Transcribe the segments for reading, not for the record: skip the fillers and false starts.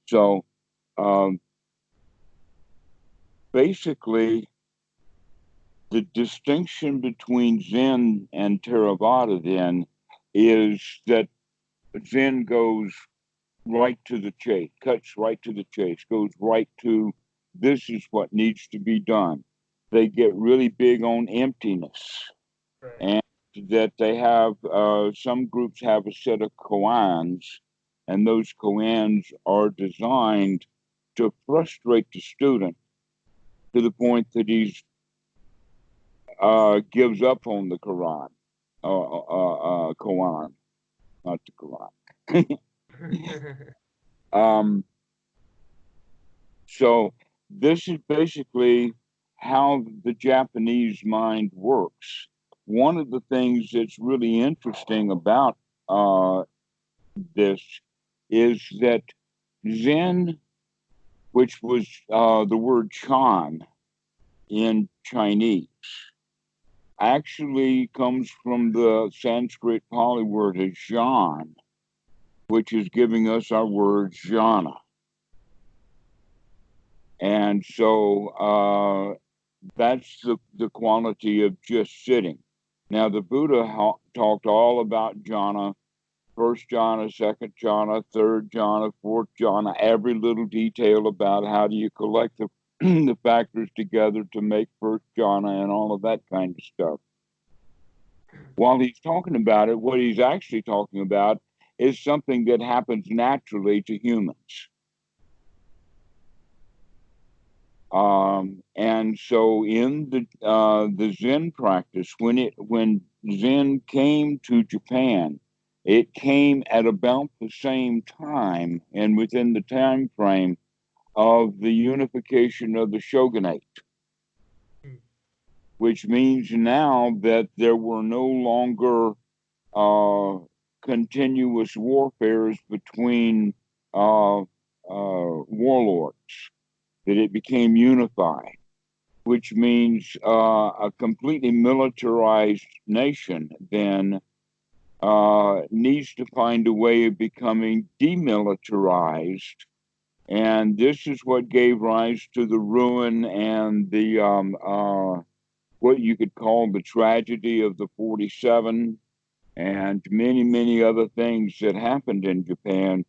So um, basically, the distinction between Zen and Theravada then is that Zen goes right to the chase, cuts right to the chase, goes right to this is what needs to be done. They get really big on emptiness, Right. and that they have some groups have a set of koans, and those koans are designed to frustrate the student to the point that he's gives up on the Quran, Quran, not the Quran. um, so this is basically how the Japanese mind works. One of the things that's really interesting about uh, this is that Zen, which was the word Chan in Chinese, actually comes from the Sanskrit Pali word Ajahn, which is giving us our word jhana. And so that's the quality of just sitting. Now, the Buddha talked all about jhana, first jhana, second jhana, third jhana, fourth jhana, every little detail about how do you collect the, the factors together to make first jhana and all of that kind of stuff. While he's talking about it, what he's actually talking about is something that happens naturally to humans. And so in the Zen practice, when Zen came to Japan, it came at about the same time and within the time frame of the unification of the shogunate, which means now that there were no longer uh, continuous warfares between warlords, that it became unified, which means a completely militarized nation then needs to find a way of becoming demilitarized. And this is what gave rise to the ruin and the what you could call the tragedy of the 47 and many, many other things that happened in Japan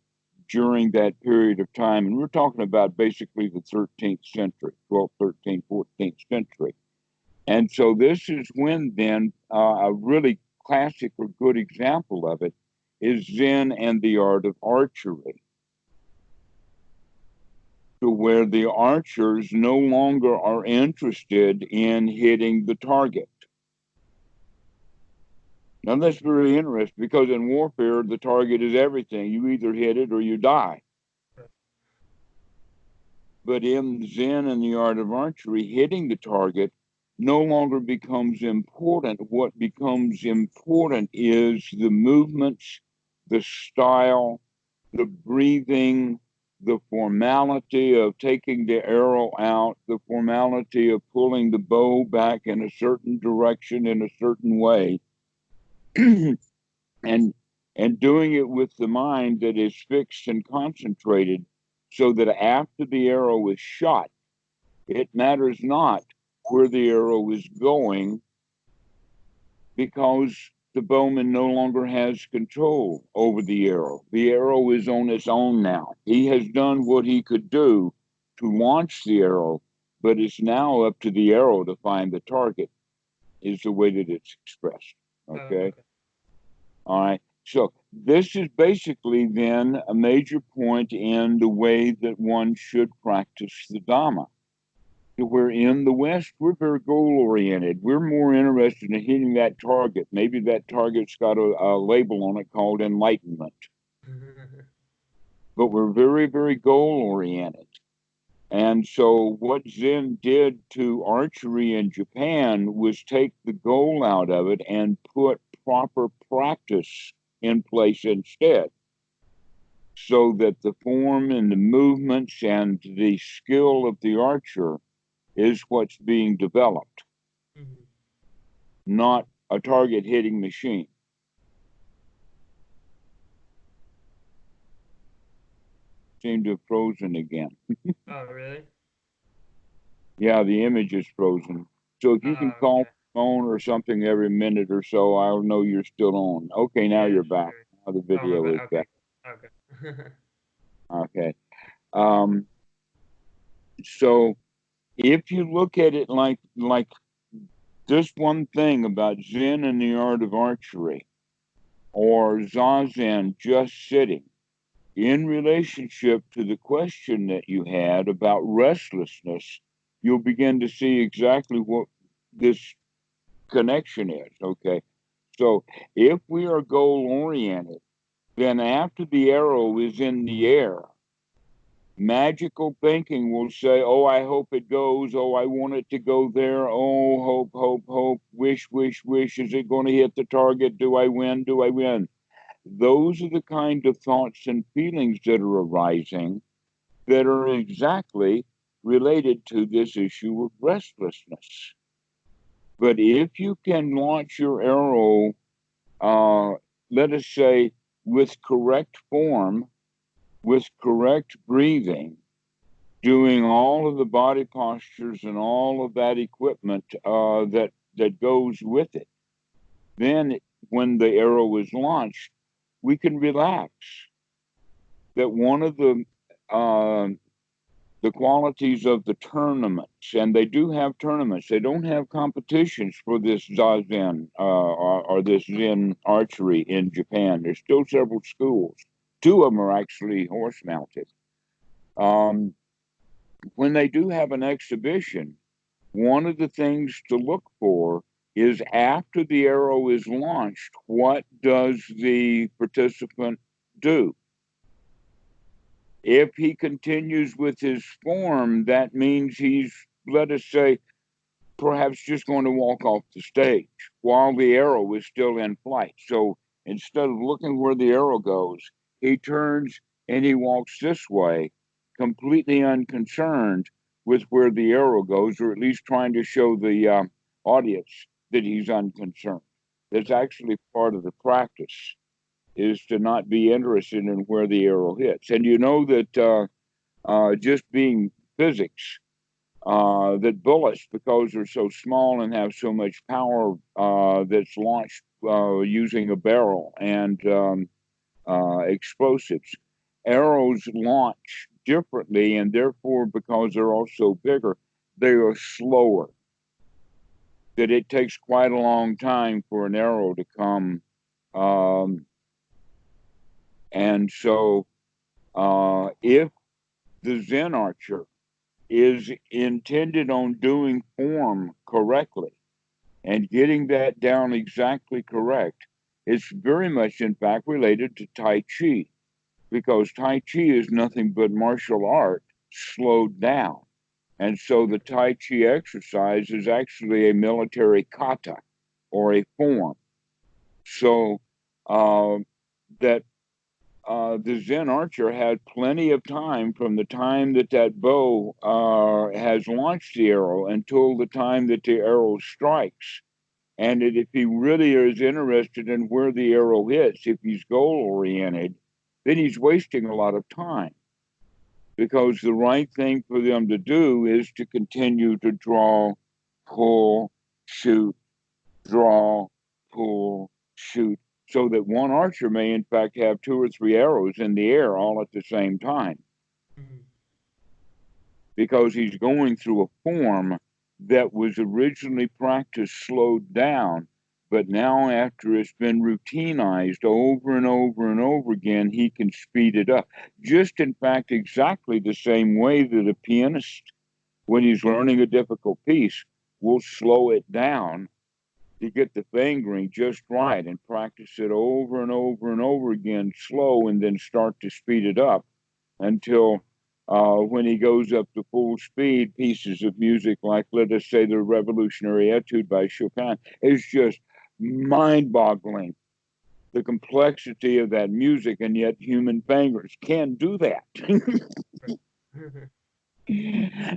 during that period of time. And we're talking about basically the 13th century, 12th, 13th, 14th century. And so this is when then a really classic or good example of it is Zen and the art of archery, to where the archers no longer are interested in hitting the target. Now that's very interesting because in warfare, the target is everything. You either hit it or you die. But in Zen and the art of archery, hitting the target no longer becomes important. What becomes important is the movements, the style, the breathing, the formality of taking the arrow out, the formality of pulling the bow back in a certain direction in a certain way. and and doing it with the mind that is fixed and concentrated so that after the arrow is shot, it matters not where the arrow is going because the bowman no longer has control over the arrow. The arrow is on its own now. He has done what he could do to launch the arrow, but it's now up to the arrow to find the target, is the way that it's expressed. Okay. Okay. All right. So this is basically then a major point in the way that one should practice the Dhamma. Where in the West, we're very goal oriented. We're more interested in hitting that target. Maybe that target's got a label on it called enlightenment, but we're very, very goal oriented. And so, what Zen did to archery in Japan was take the goal out of it and put proper practice in place instead, so that the form and the movements and the skill of the archer is what's being developed, not a target hitting machine. seem to have frozen again. Oh, really? Yeah, the image is frozen. So if you can Oh, call okay. phone or something every minute or so, I'll know you're still on. Okay, now Yeah, you're back. sure. Now the Oh, my video bad. is Okay. back. Okay. Okay. Um, so if you look at it like this one thing about Zen and the art of archery, or Zazen just sitting, in relationship to the question that you had about restlessness, you'll begin to see exactly what this connection is. Okay. So if we are goal oriented, then after the arrow is in the air, magical thinking will say, oh, I hope it goes. Oh, I want it to go there. Oh, hope, hope, hope. Wish, wish, wish. Is it going to hit the target? Do I win? Do I win? Those are the kind of thoughts and feelings that are arising that are exactly related to this issue of restlessness. But if you can launch your arrow, uh, let us say, with correct form, with correct breathing, doing all of the body postures and all of that equipment that goes with it, then when the arrow is launched, we can relax. That one of uh, the qualities of the tournaments, and they do have tournaments. They don't have competitions for this Zazen or this Zen archery in Japan. There's still several schools. Two of them are actually horse mounted. Um, when they do have an exhibition, one of the things to look for is after the arrow is launched, what does the participant do? If he continues with his form, that means he's, let us say, perhaps just going to walk off the stage while the arrow is still in flight. So instead of looking where the arrow goes, he turns and he walks this way, completely unconcerned with where the arrow goes, or at least trying to show the audience that he's unconcerned. That's actually part of the practice, is to not be interested in where the arrow hits. And you know that just being physics, that bullets, because they're so small and have so much power, that's launched using a barrel and explosives, arrows launch differently, and therefore, because they're also bigger, they are slower. That it takes quite a long time for an arrow to come. Um, and so, if the Zen archer is intended on doing form correctly and getting that down exactly correct, it's very much, in fact, related to Tai Chi, because Tai Chi is nothing but martial art slowed down. And so the Tai Chi exercise is actually a military kata, or a form. So uh, that the Zen archer had plenty of time from the time that that bow has launched the arrow until the time that the arrow strikes. And if he really is interested in where the arrow hits, if he's goal oriented, then he's wasting a lot of time, because the right thing for them to do is to continue to draw, pull, shoot, draw, pull, shoot, so that one archer may, in fact, have two or three arrows in the air all at the same time, Mhm. because he's going through a form that was originally practiced slowed down. But now, after it's been routinized over and over and over again, he can speed it up. Just, in fact, exactly the same way that a pianist, when he's learning a difficult piece, will slow it down to get the fingering just right and practice it over and over and over again, slow, and then start to speed it up until when he goes up to full speed, pieces of music like, let us say, the Revolutionary Etude by Chopin is just mind boggling. The complexity of that music, and yet human fingers can do that. Right.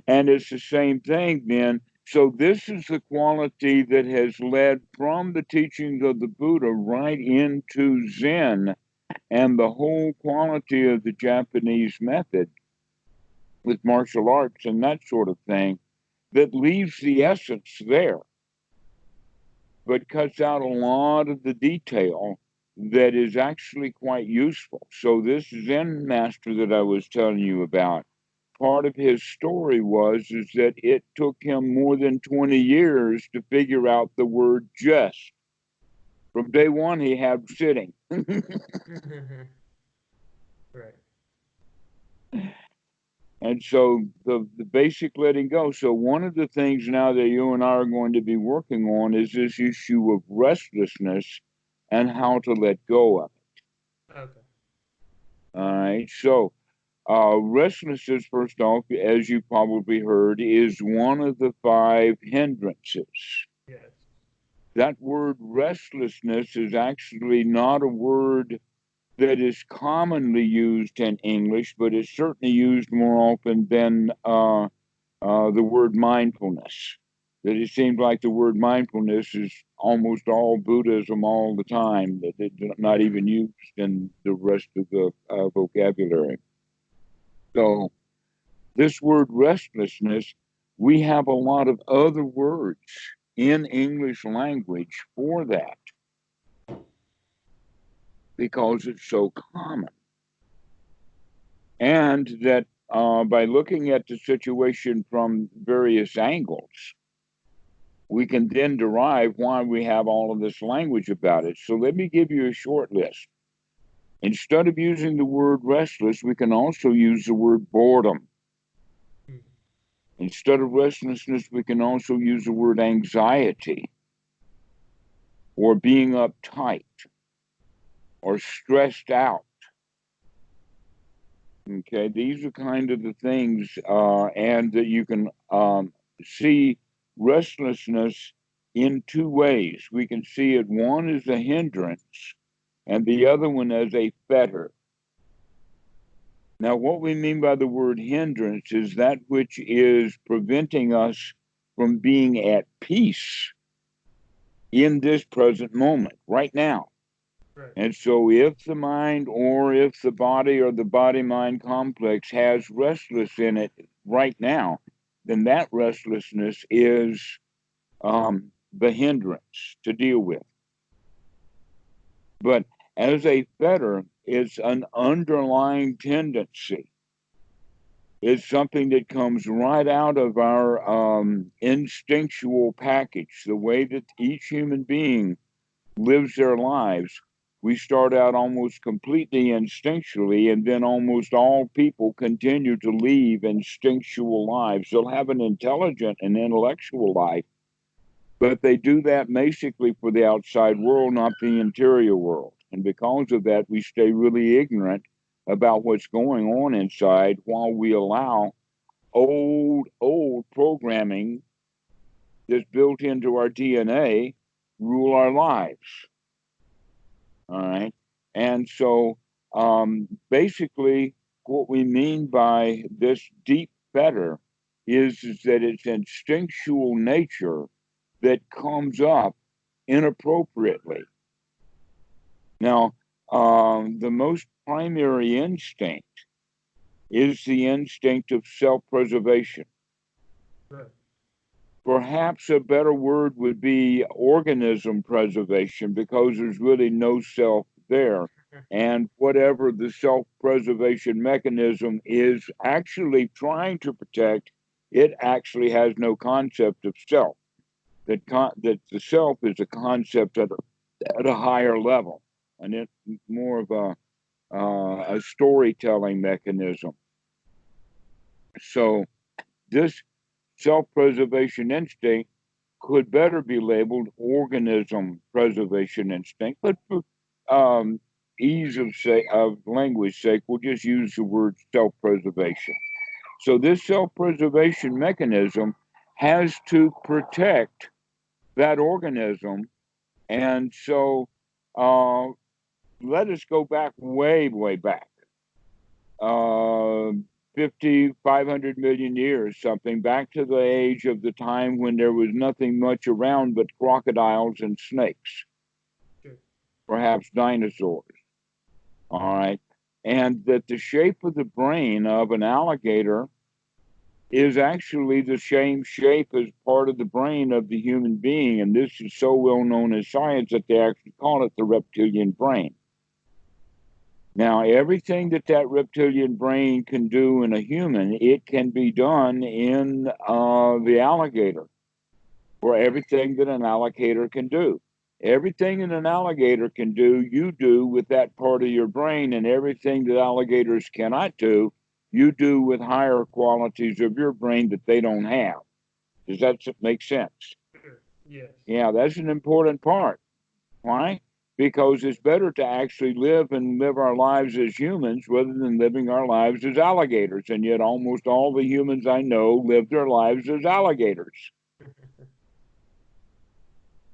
And it's the same thing then. So, this is the quality that has led from the teachings of the Buddha right into Zen, And the whole quality of the Japanese method with martial arts and that sort of thing that leaves the essence there, but cuts out a lot of the detail that is actually quite useful. So this Zen master that I was telling you about, part of his story is that it took him more than 20 years to figure out the word just. From day one, he had sitting. Right. And so the basic letting go. So one of the things now that you and I are going to be working on is this issue of restlessness and how to let go of it. Okay. All right. So restlessness, first off, as you probably heard, is one of the five hindrances. Yes. That word restlessness is actually not a word that is commonly used in English, but it's certainly used more often than the word mindfulness. That it seems like the word mindfulness is almost all Buddhism all the time, that it's not even used in the rest of the vocabulary. So, this word restlessness, we have a lot of other words in English language for that because it's so common. And that by looking at the situation from various angles, we can then derive why we have all of this language about it. So let me give you a short list. Instead of using the word restless, we can also use the word boredom. Mm. Instead of restlessness, we can also use the word anxiety or being uptight or stressed out. Okay, these are kind of the things, and that you can see restlessness in two ways. We can see it one as a hindrance and the other one as a fetter. Now, what we mean by the word hindrance is that which is preventing us from being at peace in this present moment, right now. Right. And so, if the mind or if the body or the body mind complex has restless in it right now, then that restlessness is the hindrance to deal with. But as a fetter, it's an underlying tendency. It's something that comes right out of our instinctual package, the way that each human being lives their lives. We start out almost completely instinctually, and then almost all people continue to lead instinctual lives. They'll have an intelligent and intellectual life, but they do that basically for the outside world, not the interior world. And because of that, we stay really ignorant about what's going on inside while we allow old programming that's built into our DNA rule our lives. All right. And so basically, what we mean by this deep fetter is that it's instinctual nature that comes up inappropriately. Now, the most primary instinct is the instinct of self preservation. Right. Perhaps a better word would be organism preservation because there's really no self there. And whatever the self preservation mechanism is actually trying to protect, it actually has no concept of self. That the self is a concept at a higher level, and it's more of a storytelling mechanism. So this self-preservation instinct could better be labeled organism preservation instinct, but for um, ease of language sake, we'll just use the word self-preservation. So this self-preservation mechanism has to protect that organism, and so uh, let us go back way back. Uh, 50, 500 million years, something, back to the age of the time when there was nothing much around but crocodiles and snakes, Sure. perhaps dinosaurs. All right. And that the shape of the brain of an alligator is actually the same shape as part of the brain of the human being. And this is so well known in science that they actually call it the reptilian brain. Now, everything that that reptilian brain can do in a human, it can be done in the alligator, or everything that an alligator can do. Everything that an alligator can do, you do with that part of your brain, and everything that alligators cannot do, you do with higher qualities of your brain that they don't have. Does that make sense? Yes. Yeah, that's an important part. Why? Because it's better to actually live our lives as humans rather than living our lives as alligators. And yet, almost all the humans I know live their lives as alligators.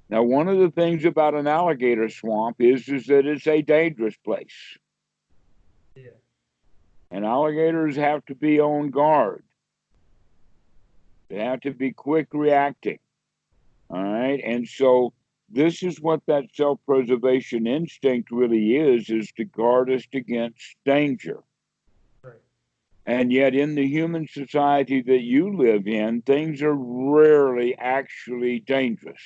Now, one of the things about an alligator swamp is that it's a dangerous place. Yeah. And alligators have to be on guard. They have to be quick reacting. All right. And so this is what that self-preservation instinct really is to guard us against danger. Right. And yet in the human society that you live in, things are rarely actually dangerous.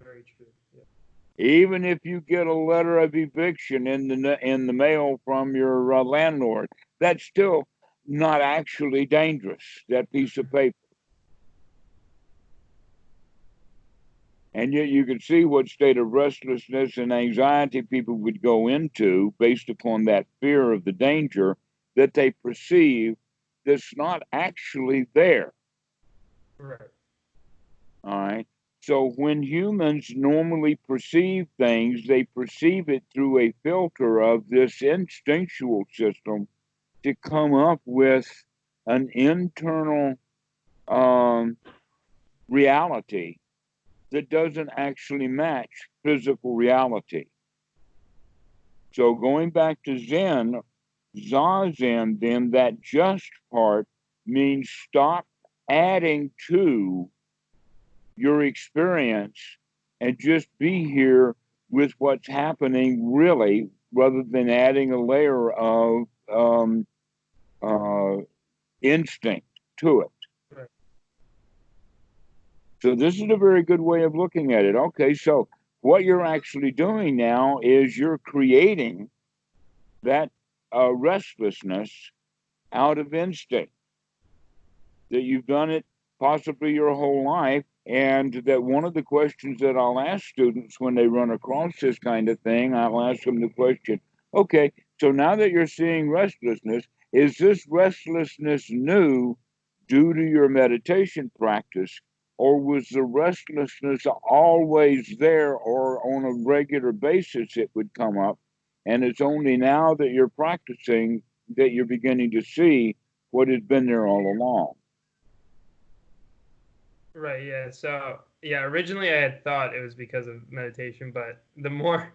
Very true. Yeah. Even if you get a letter of eviction in the mail from your landlord, that's still not actually dangerous, that piece of paper. And yet you can see what state of restlessness and anxiety people would go into based upon that fear of the danger that they perceive that's not actually there. Right. All right. So when humans normally perceive things, they perceive it through a filter of this instinctual system to come up with an internal um, reality that doesn't actually match physical reality. So going back to Zen, Zazen, then that just part means stop adding to your experience and just be here with what's happening really, rather than adding a layer of uh, instinct to it. Right. So this is a very good way of looking at it. Okay, so what you're actually doing now is you're creating that restlessness out of instinct, that you've done it possibly your whole life. And that one of the questions that I'll ask students when they run across this kind of thing, I'll ask them the question, okay, so now that you're seeing restlessness, is this restlessness new due to your meditation practice? Or was the restlessness always there, or on a regular basis it would come up? And it's only now that you're practicing that you're beginning to see what has been there all along. Right, yeah. So, yeah, originally I had thought it was because of meditation, but the more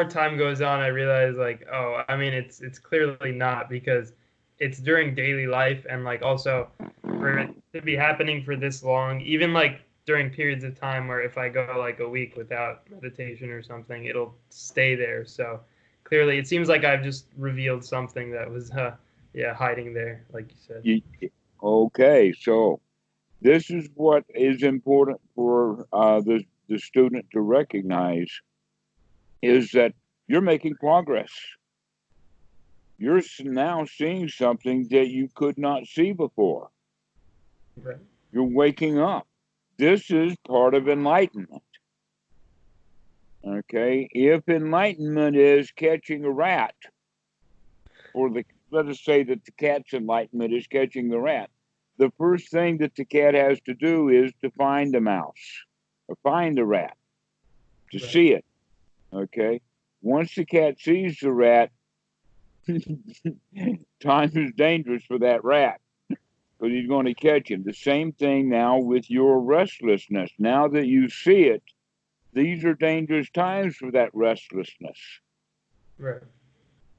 time goes on, I realize like, oh, I mean, it's clearly not, because it's during daily life, and like also for it to be happening for this long, even like during periods of time where if I go like a week without meditation or something, it'll stay there. So clearly, it seems like I've just revealed something that was yeah, hiding there, like you said. Okay, so this is what is important for the student to recognize is that you're making progress. You're now seeing something that you could not see before. Right. You're waking up. This is part of enlightenment. Okay, if enlightenment is catching a rat, or let us say that the cat's enlightenment is catching the rat, the first thing that the cat has to do is to find the mouse or find the rat, to Right. see it. Okay. Once the cat sees the rat, time is dangerous for that rat because he's going to catch him. The same thing now with your restlessness. Now that you see it, these are dangerous times for that restlessness. Right.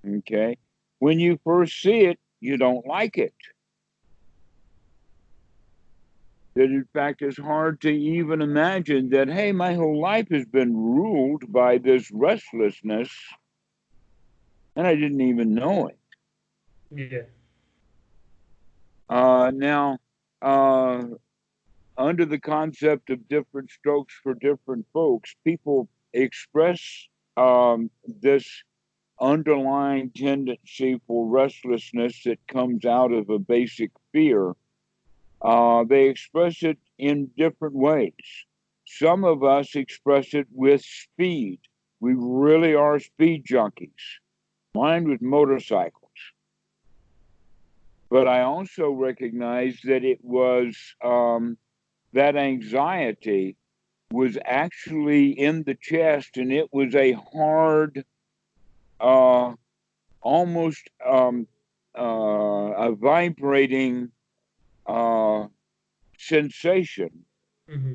Okay. When you first see it, you don't like it. That in fact it's hard to even imagine that, hey, my whole life has been ruled by this restlessness and I didn't even know it. Yeah. Now, uh, under the concept of different strokes for different folks, people express this underlying tendency for restlessness that comes out of a basic fear. They express it in different ways. Some of us express it with speed. We really are speed junkies. Mine with motorcycles. But I also recognize that it was that anxiety was actually in the chest, and it was a hard, almost a vibrating sensation Mm-hmm.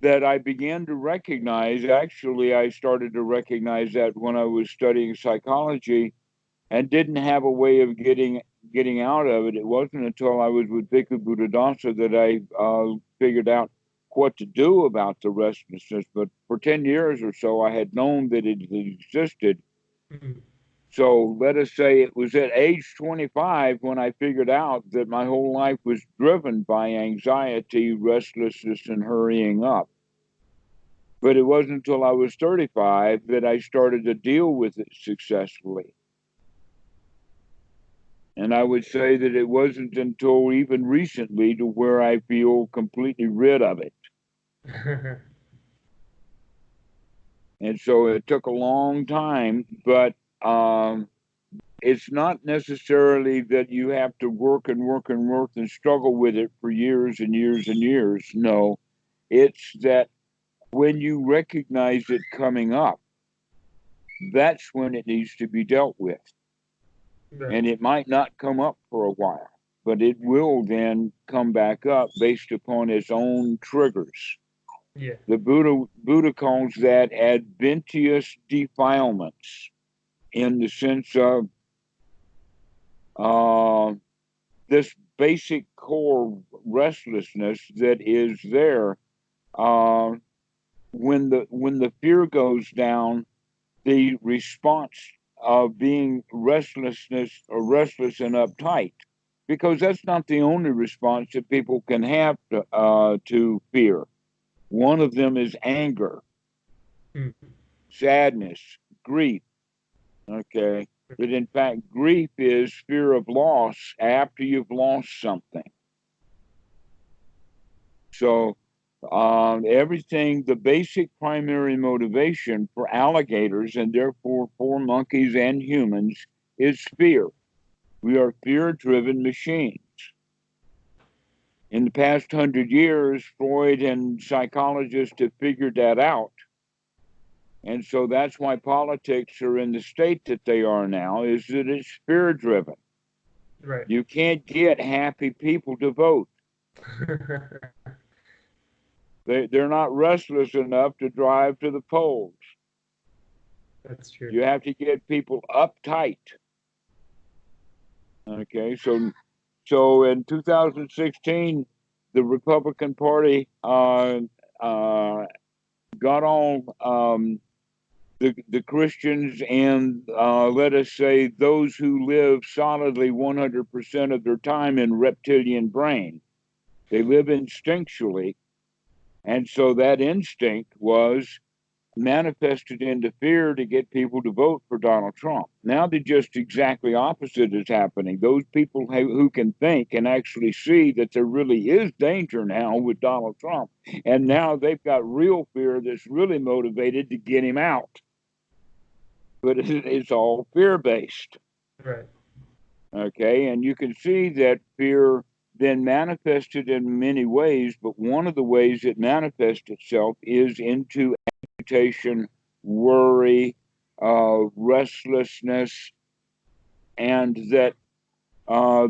that I began to recognize. Actually, I started to recognize that when I was studying psychology and didn't have a way of getting out of it. It wasn't until I was with Bhikkhu Buddhadasa that I figured out what to do about the restlessness. But for 10 years or so, I had known that it existed. Mm-hmm. So let us say it was at age 25 when I figured out that my whole life was driven by anxiety, restlessness, and hurrying up. But it wasn't until I was 35 that I started to deal with it successfully. And I would say that it wasn't until even recently to where I feel completely rid of it. And so it took a long time, but it's not necessarily that you have to work and work and work and struggle with it for years and years and years. No, it's that when you recognize it coming up, that's when it needs to be dealt with. Right. And it might not come up for a while, but it will then come back up based upon its own triggers. Yeah. The Buddha calls that adventitious defilements, in the sense of uh, this basic core restlessness that is there. Uh, when the fear goes down, the response of being restlessness or restless and uptight, because that's not the only response that people can have to fear. One of them is anger, Mm-hmm. sadness, grief. Okay. But in fact, grief is fear of loss after you've lost something. So, everything, the basic primary motivation for alligators and therefore for monkeys and humans is fear. We are fear driven machines. In the past 100 years, Freud and psychologists have figured that out. And so that's why politics are in the state that they are now, is that it's fear driven. Right. You can't get happy people to vote. They're not restless enough to drive to the polls. That's true. You have to get people uptight. Okay, so in 2016, the Republican Party got all the Christians and let us say those who live solidly 100% of their time in reptilian brain. They live instinctually, and so that instinct was manifested into fear to get people to vote for Donald Trump. Now the just exactly opposite is happening. Those people who can think can actually see that there really is danger now with Donald Trump. And now they've got real fear that's really motivated to get him out. But it's all fear-based. Right. Okay, and you can see that fear then manifested in many ways, but one of the ways it manifests itself is into agitation, worry, restlessness, and that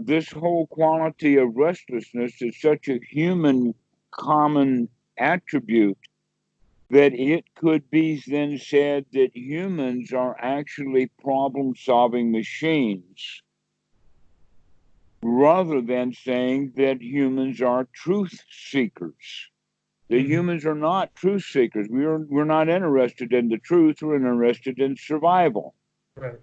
this whole quality of restlessness is such a human common attribute that it could be then said that humans are actually problem solving machines rather than saying that humans are truth seekers. The Mm-hmm. humans are not truth seekers. We're not interested in the truth. We're interested in survival. Right.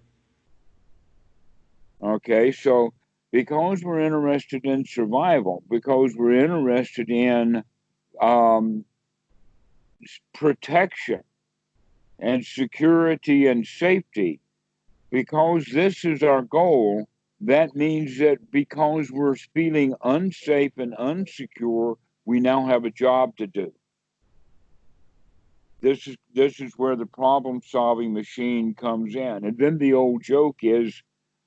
Okay, so because we're interested in survival, because we're interested in um, protection and security and safety, because this is our goal, that means that because we're feeling unsafe and unsecure, we now have a job to do. This is where the problem solving machine comes in. And then the old joke is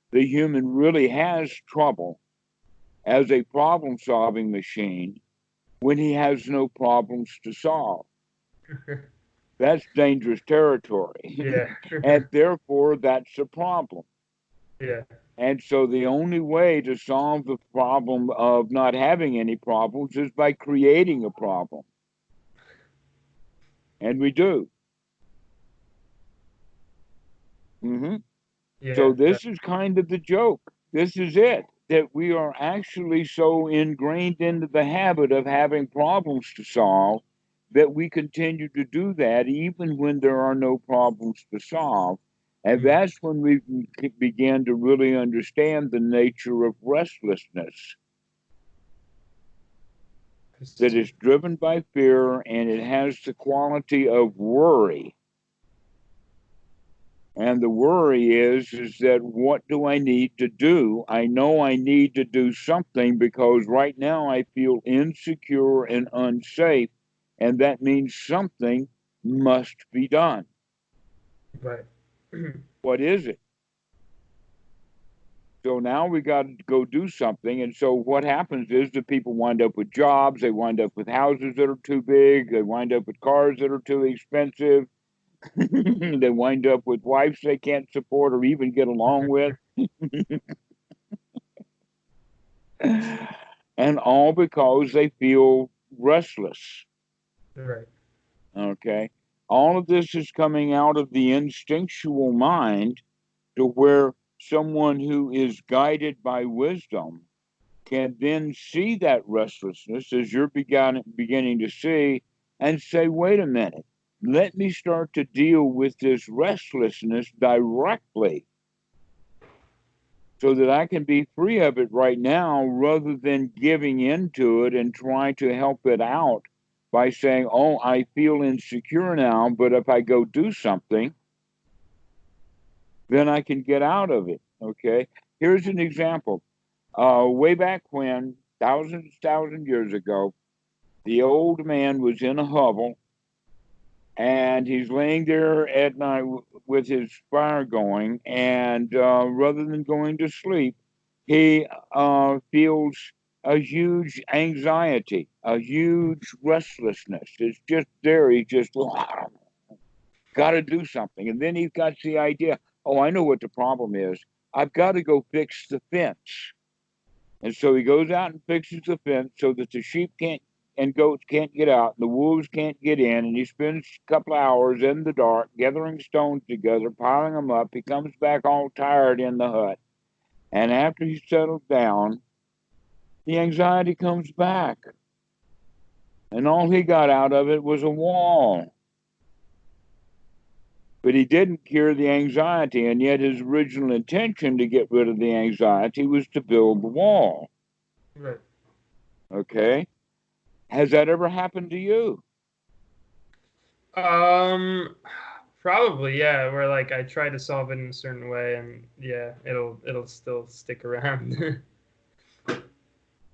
the human really has trouble as a problem solving machine when he has no problems to solve. That's dangerous territory. Yeah. And therefore, that's a problem. Yeah. And so the only way to solve the problem of not having any problems is by creating a problem. And we do. Hmm. So Yeah. this is kind of the joke. This is it, that we are actually so ingrained into the habit of having problems to solve that we continue to do that even when there are no problems to solve. And Mm. that's when we begin to really understand the nature of restlessness, that is driven by fear and it has the quality of worry. And the worry is that what do I need to do? I know I need to do something because right now I feel insecure and unsafe, and that means something must be done. Right. What is it? So now we got to go do something. And so what happens is the people wind up with jobs, they wind up with houses that are too big, they wind up with cars that are too expensive, they wind up with wives they can't support or even get along with. And all because they feel restless. Right. Okay. All of this is coming out of the instinctual mind to where someone who is guided by wisdom can then see that restlessness as you're beginning to see and say, wait a minute, let me start to deal with this restlessness directly so that I can be free of it right now rather than giving into it and trying to help it out by saying, oh, I feel insecure now, but if I go do something, then I can get out of it. Okay. Here's an example. Way back when, thousand years ago, the old man was in a hovel and he's laying there at night with his fire going, and rather than going to sleep, he feels a huge anxiety, a huge restlessness. It's just there. He just got to do something, and then he got the idea. Oh, I know what the problem is. I've got to go fix the fence. And so he goes out and fixes the fence so that the sheep can't and goats can't get out, and the wolves can't get in. And he spends a couple of hours in the dark gathering stones together, piling them up. He comes back all tired in the hut. And after he's settled down, the anxiety comes back. And all he got out of it was a wall. But he didn't cure the anxiety, and yet his original intention to get rid of the anxiety was to build the wall. Right. Okay? Has that ever happened to you? Um, Probably, yeah. Where like I try to solve it in a certain way, and yeah, it'll still stick around.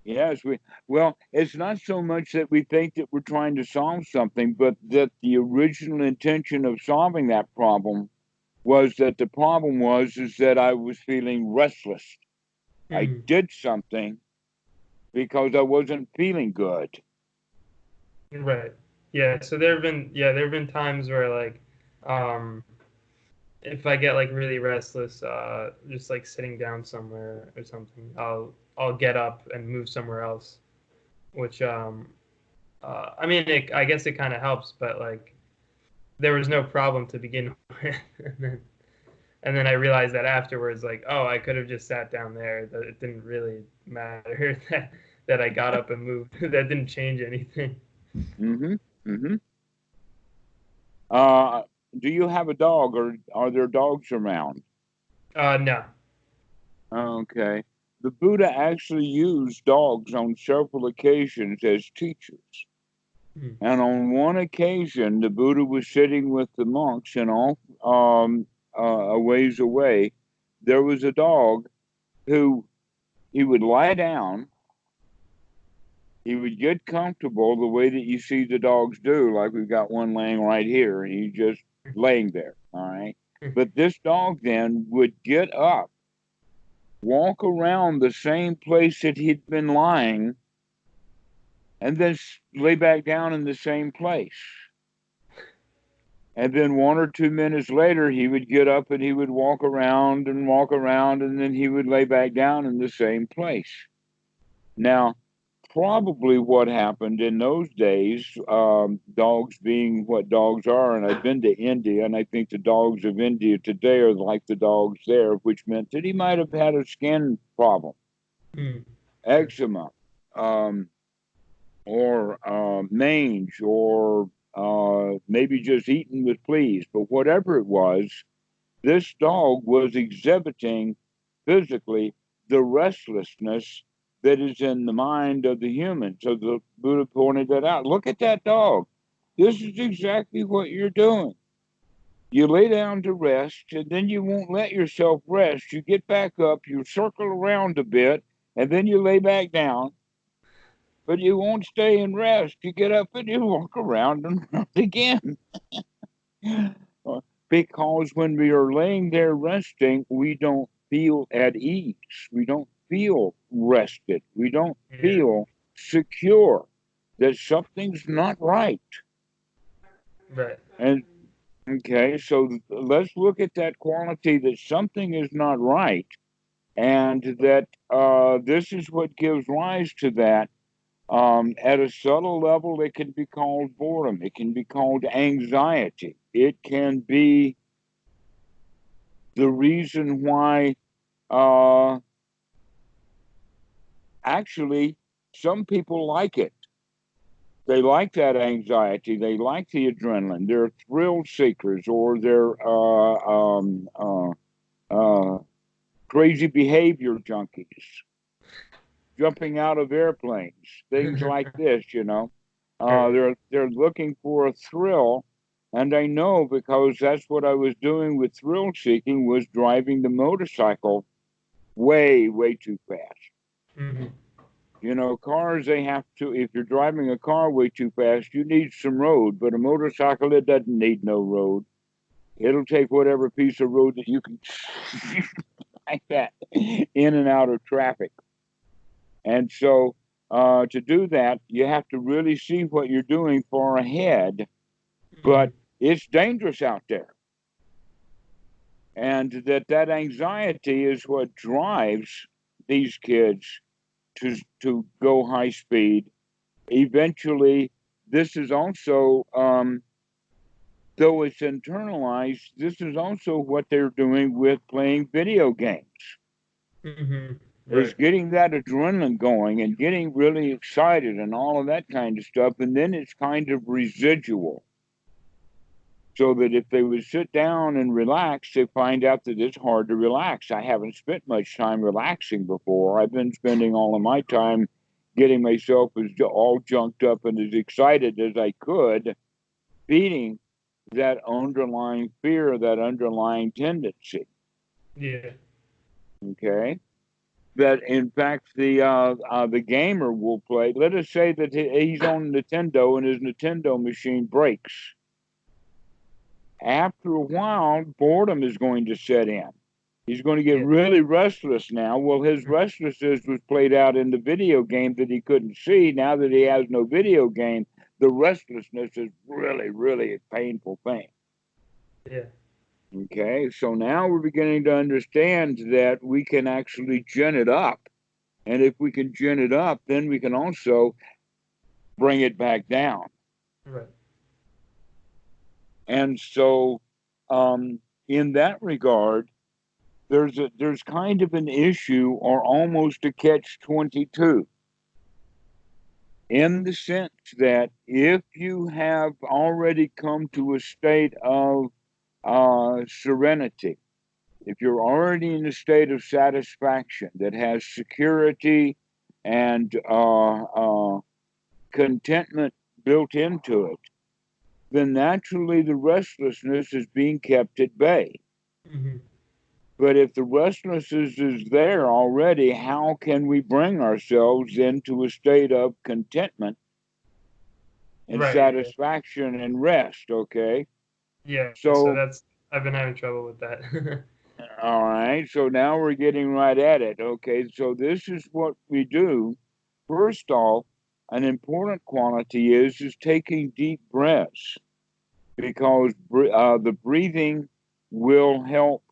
Yes, well, it's not so much that we think that we're trying to solve something, but that the original intention of solving that problem was that the problem was is that I was feeling restless. I Hmm. did something because I wasn't feeling good. Right. Yeah. So there have been times where like, um, if I get like really restless, just like sitting down somewhere or something, I'll get up and move somewhere else, which I mean, I guess it kind of helps, but like there was no problem to begin with, and then I realized that afterwards, like, oh, I could have just sat down there. That it didn't really matter that I got up and moved. That didn't change anything. Mm-hmm. Mm-hmm. Uh, do you have a dog, or are there dogs around? No. Okay. The Buddha actually used dogs on several occasions as teachers. Mm. And on one occasion, the Buddha was sitting with the monks, and off a ways away, there was a dog who he would lie down, he would get comfortable the way that you see the dogs do, like we've got one laying right here, and he's just laying there, all right? But this dog then would get up, walk around the same place that he'd been lying, and then lay back down in the same place. And then 1 or 2 minutes later, he would get up and he would walk around, and then he would lay back down in the same place. Now, probably what happened in those days, dogs being what dogs are, and I've been to India, and I think the dogs of India today are like the dogs there, which meant that he might have had a skin problem, Mm. eczema, um, or mange, or maybe just eaten with fleas. But whatever it was, this dog was exhibiting physically the restlessness that is in the mind of the human. So the Buddha pointed that out. Look at that dog. This is exactly what you're doing. You lay down to rest, and then you won't let yourself rest. You get back up, you circle around a bit, and then you lay back down, but you won't stay and rest. You get up and you walk around and around again. Because when we are laying there resting, we don't feel at ease. We don't feel rested. We don't Yeah. feel secure that something's not right. Right. And okay, so let's look at that quality that something is not right, and that this is what gives rise to that. At a subtle level, it can be called boredom. It can be called anxiety. It can be the reason why uh, actually some people like it. They like that anxiety. They like the adrenaline. They're thrill seekers, or they're uh, crazy behavior junkies, jumping out of airplanes, things like this. Right. They're looking for a thrill, and I know because that's what I was doing with thrill seeking, was driving the motorcycle way too fast. Hmm. Cars, they have to, if you're driving a car way too fast, you need some road, but a motorcycle, it doesn't need no road. It'll take whatever piece of road that you can, like that, in and out of traffic. And so, to do that, you have to really see what you're doing far ahead, Hmm. but it's dangerous out there. And that anxiety is what drives these kids to go high speed. Eventually, this is also, though it's internalized, this is also what they're doing with playing video games, Hmm. is Right. getting that adrenaline going and getting really excited and all of that kind of stuff. And then it's kind of residual. So that if they would sit down and relax, they find out that it's hard to relax. I haven't spent much time relaxing before. I've been spending all of my time getting myself as all junked up and as excited as I could, feeding that underlying fear, that underlying tendency. Yeah. Okay, that in fact the gamer will play. Let us say that he's on Nintendo and his Nintendo machine breaks. After a while, boredom is going to set in. He's going to get Yeah. really restless now. Well, his restlessness was played out in the video game that he couldn't see. Now that he has no video game, the restlessness is really a painful thing. Yeah. Okay, so now we're beginning to understand that we can actually gin it up. And if we can gin it up, then we can also bring it back down. Right. And so, in that regard, there's kind of an issue, or almost a catch 22, in the sense that if you have already come to a state of serenity, If you're already in a state of satisfaction that has security and contentment built into it, then naturally the restlessness is being kept at bay. Mm-hmm. But if the restlessness is there already, how can we bring ourselves into a state of contentment and Right. Yeah. satisfaction and rest? Okay. Yeah. So So, that's I've been having trouble with that. all right. So now we're getting right at it. Okay. So this is what we do. First off, an important quality is taking deep breaths because the breathing will help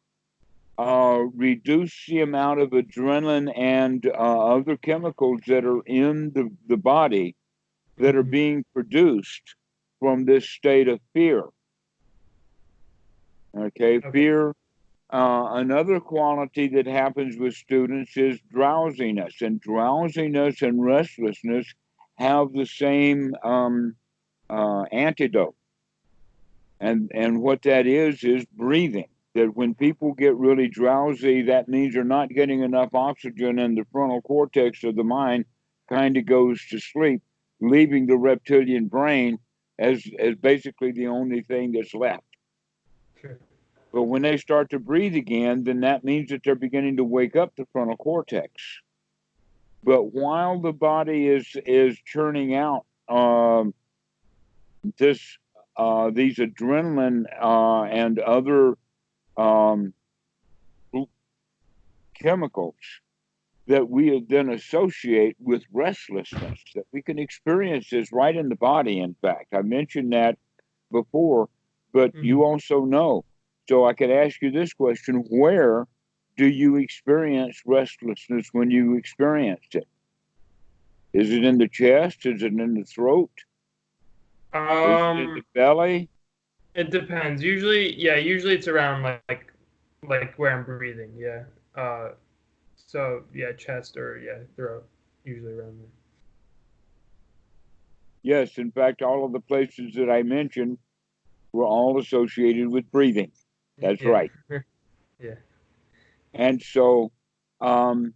reduce the amount of adrenaline and other chemicals that are in the body that are Mm-hmm. being produced from this state of fear. Okay, Okay. fear. Another quality that happens with students is drowsiness, and drowsiness and restlessness have the same antidote. And what that is breathing. That when people get really drowsy, that means they're not getting enough oxygen, and the frontal cortex of the mind kind of goes to sleep, leaving the reptilian brain as basically the only thing that's left. Sure. But when they start to breathe again, then that means that they're beginning to wake up the frontal cortex. But while the body is churning out this these adrenaline and other um, chemicals that we then associate with restlessness, that we can experience this right in the body. In fact, I mentioned that before, but Mm-hmm. you also know. So I could ask you this question: where do you experience restlessness when you experience it? Is it in the chest? Is it in the throat? Is it in the Um, belly? it depends. Usually it's around like where I'm breathing. Yeah. Uh, so yeah, chest or yeah, throat. Usually around Yes, in fact, all of the places that I mentioned were all associated with breathing. That's there. right. Yeah. Yeah. And so um,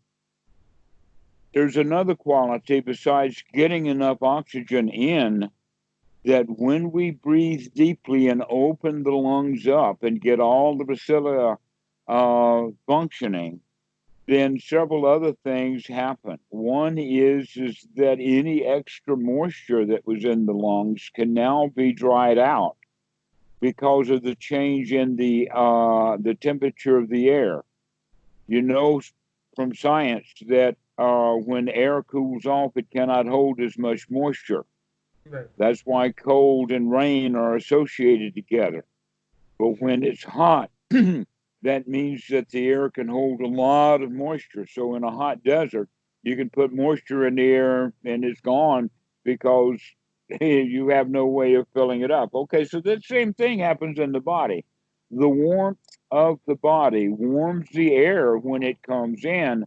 there's another quality besides getting enough oxygen in, that when we breathe deeply and open the lungs up and get all the bacilli functioning, then several other things happen. One is that any extra moisture that was in the lungs can now be dried out because of the change in the temperature of the air. You know from science that when air cools off, it cannot hold as much moisture. Right. That's why cold and rain are associated together. But Sure. when it's hot, that means that the air can hold a lot of moisture. So in a hot desert, you can put moisture in the air and it's gone because you have no way of filling it up. Okay, so the same thing happens in the body. The warmth of the body warms the air when it comes in,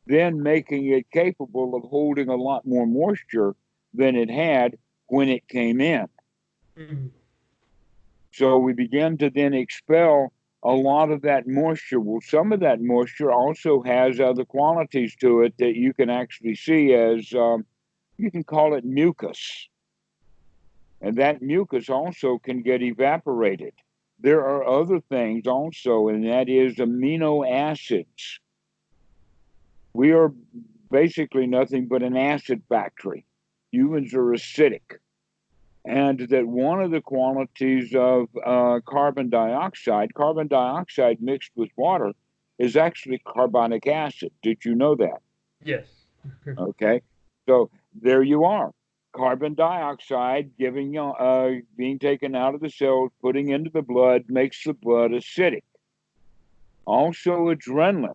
then making it capable of holding a lot more moisture than it had when it came in. Mm-hmm. So we begin to then expel a lot of that moisture. Well, some of that moisture also has other qualities to it that you can actually see as you can call it mucus. And that mucus also can get evaporated. There are other things also, and that is amino acids. We are basically nothing but an acid factory. Humans are acidic. And that one of the qualities of carbon dioxide mixed with water, is actually carbonic acid. Did you know that? Yes. Okay. So there you are. Carbon dioxide being taken out of the cells, putting into the blood, makes the blood acidic. Also, adrenaline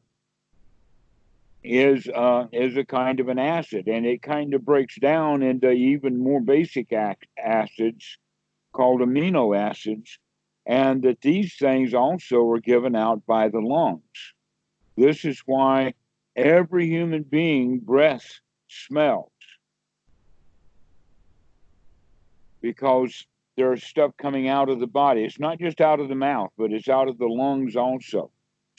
is a kind of an acid, and it kind of breaks down into even more basic acids called amino acids, and that these things also are given out by the lungs. This is why every human being breath smells, because there's stuff coming out of the body. It's not just out of the mouth, but it's out of the lungs also.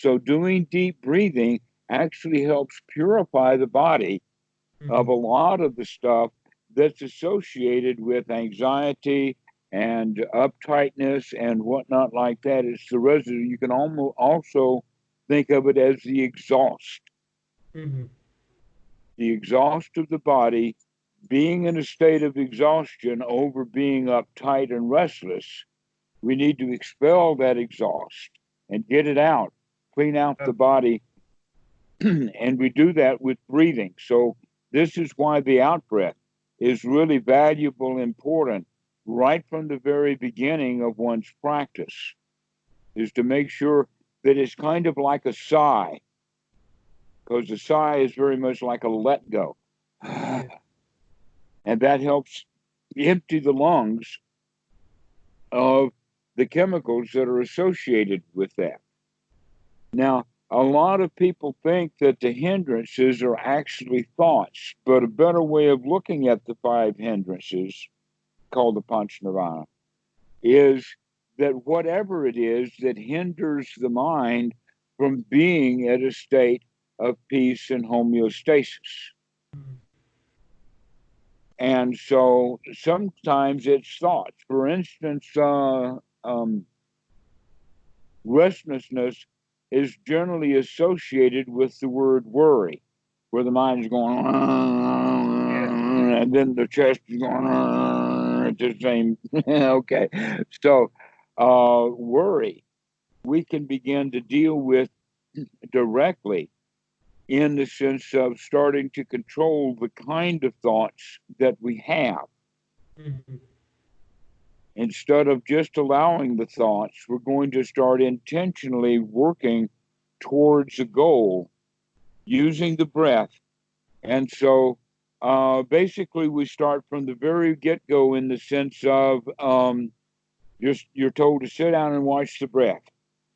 So doing deep breathing actually helps purify the body of a lot of the stuff that's associated with anxiety and uptightness and whatnot like that. It's the residue. You can almost also think of it as the exhaust. Mm-hmm. The exhaust of the body being in a state of exhaustion over being uptight and restless. We need to expel that exhaust and get it out, clean out the body. And we do that with breathing. So this is why the out breath is really valuable and important right from the very beginning of one's practice, is to make sure that it's kind of like a sigh, because a sigh is very much like a let go. Yeah. And that helps empty the lungs of the chemicals that are associated with that. Now, a lot of people think that the hindrances are actually thoughts, but a better way of looking at the 5 hindrances, called the Panch Nirvana, is that whatever it is that hinders the mind from being at a state of peace and homeostasis. And so sometimes it's thoughts. For instance, restlessness is generally associated with the word worry, where the mind is going, and then the chest is going at the same. Okay, so worry we can begin to deal with directly in the sense of starting to control the kind of thoughts that we have. Mm-hmm. Instead of just allowing the thoughts, we're going to start intentionally working towards a goal using the breath. And so basically, we start from the very get go in the sense of you're told to sit down and watch the breath.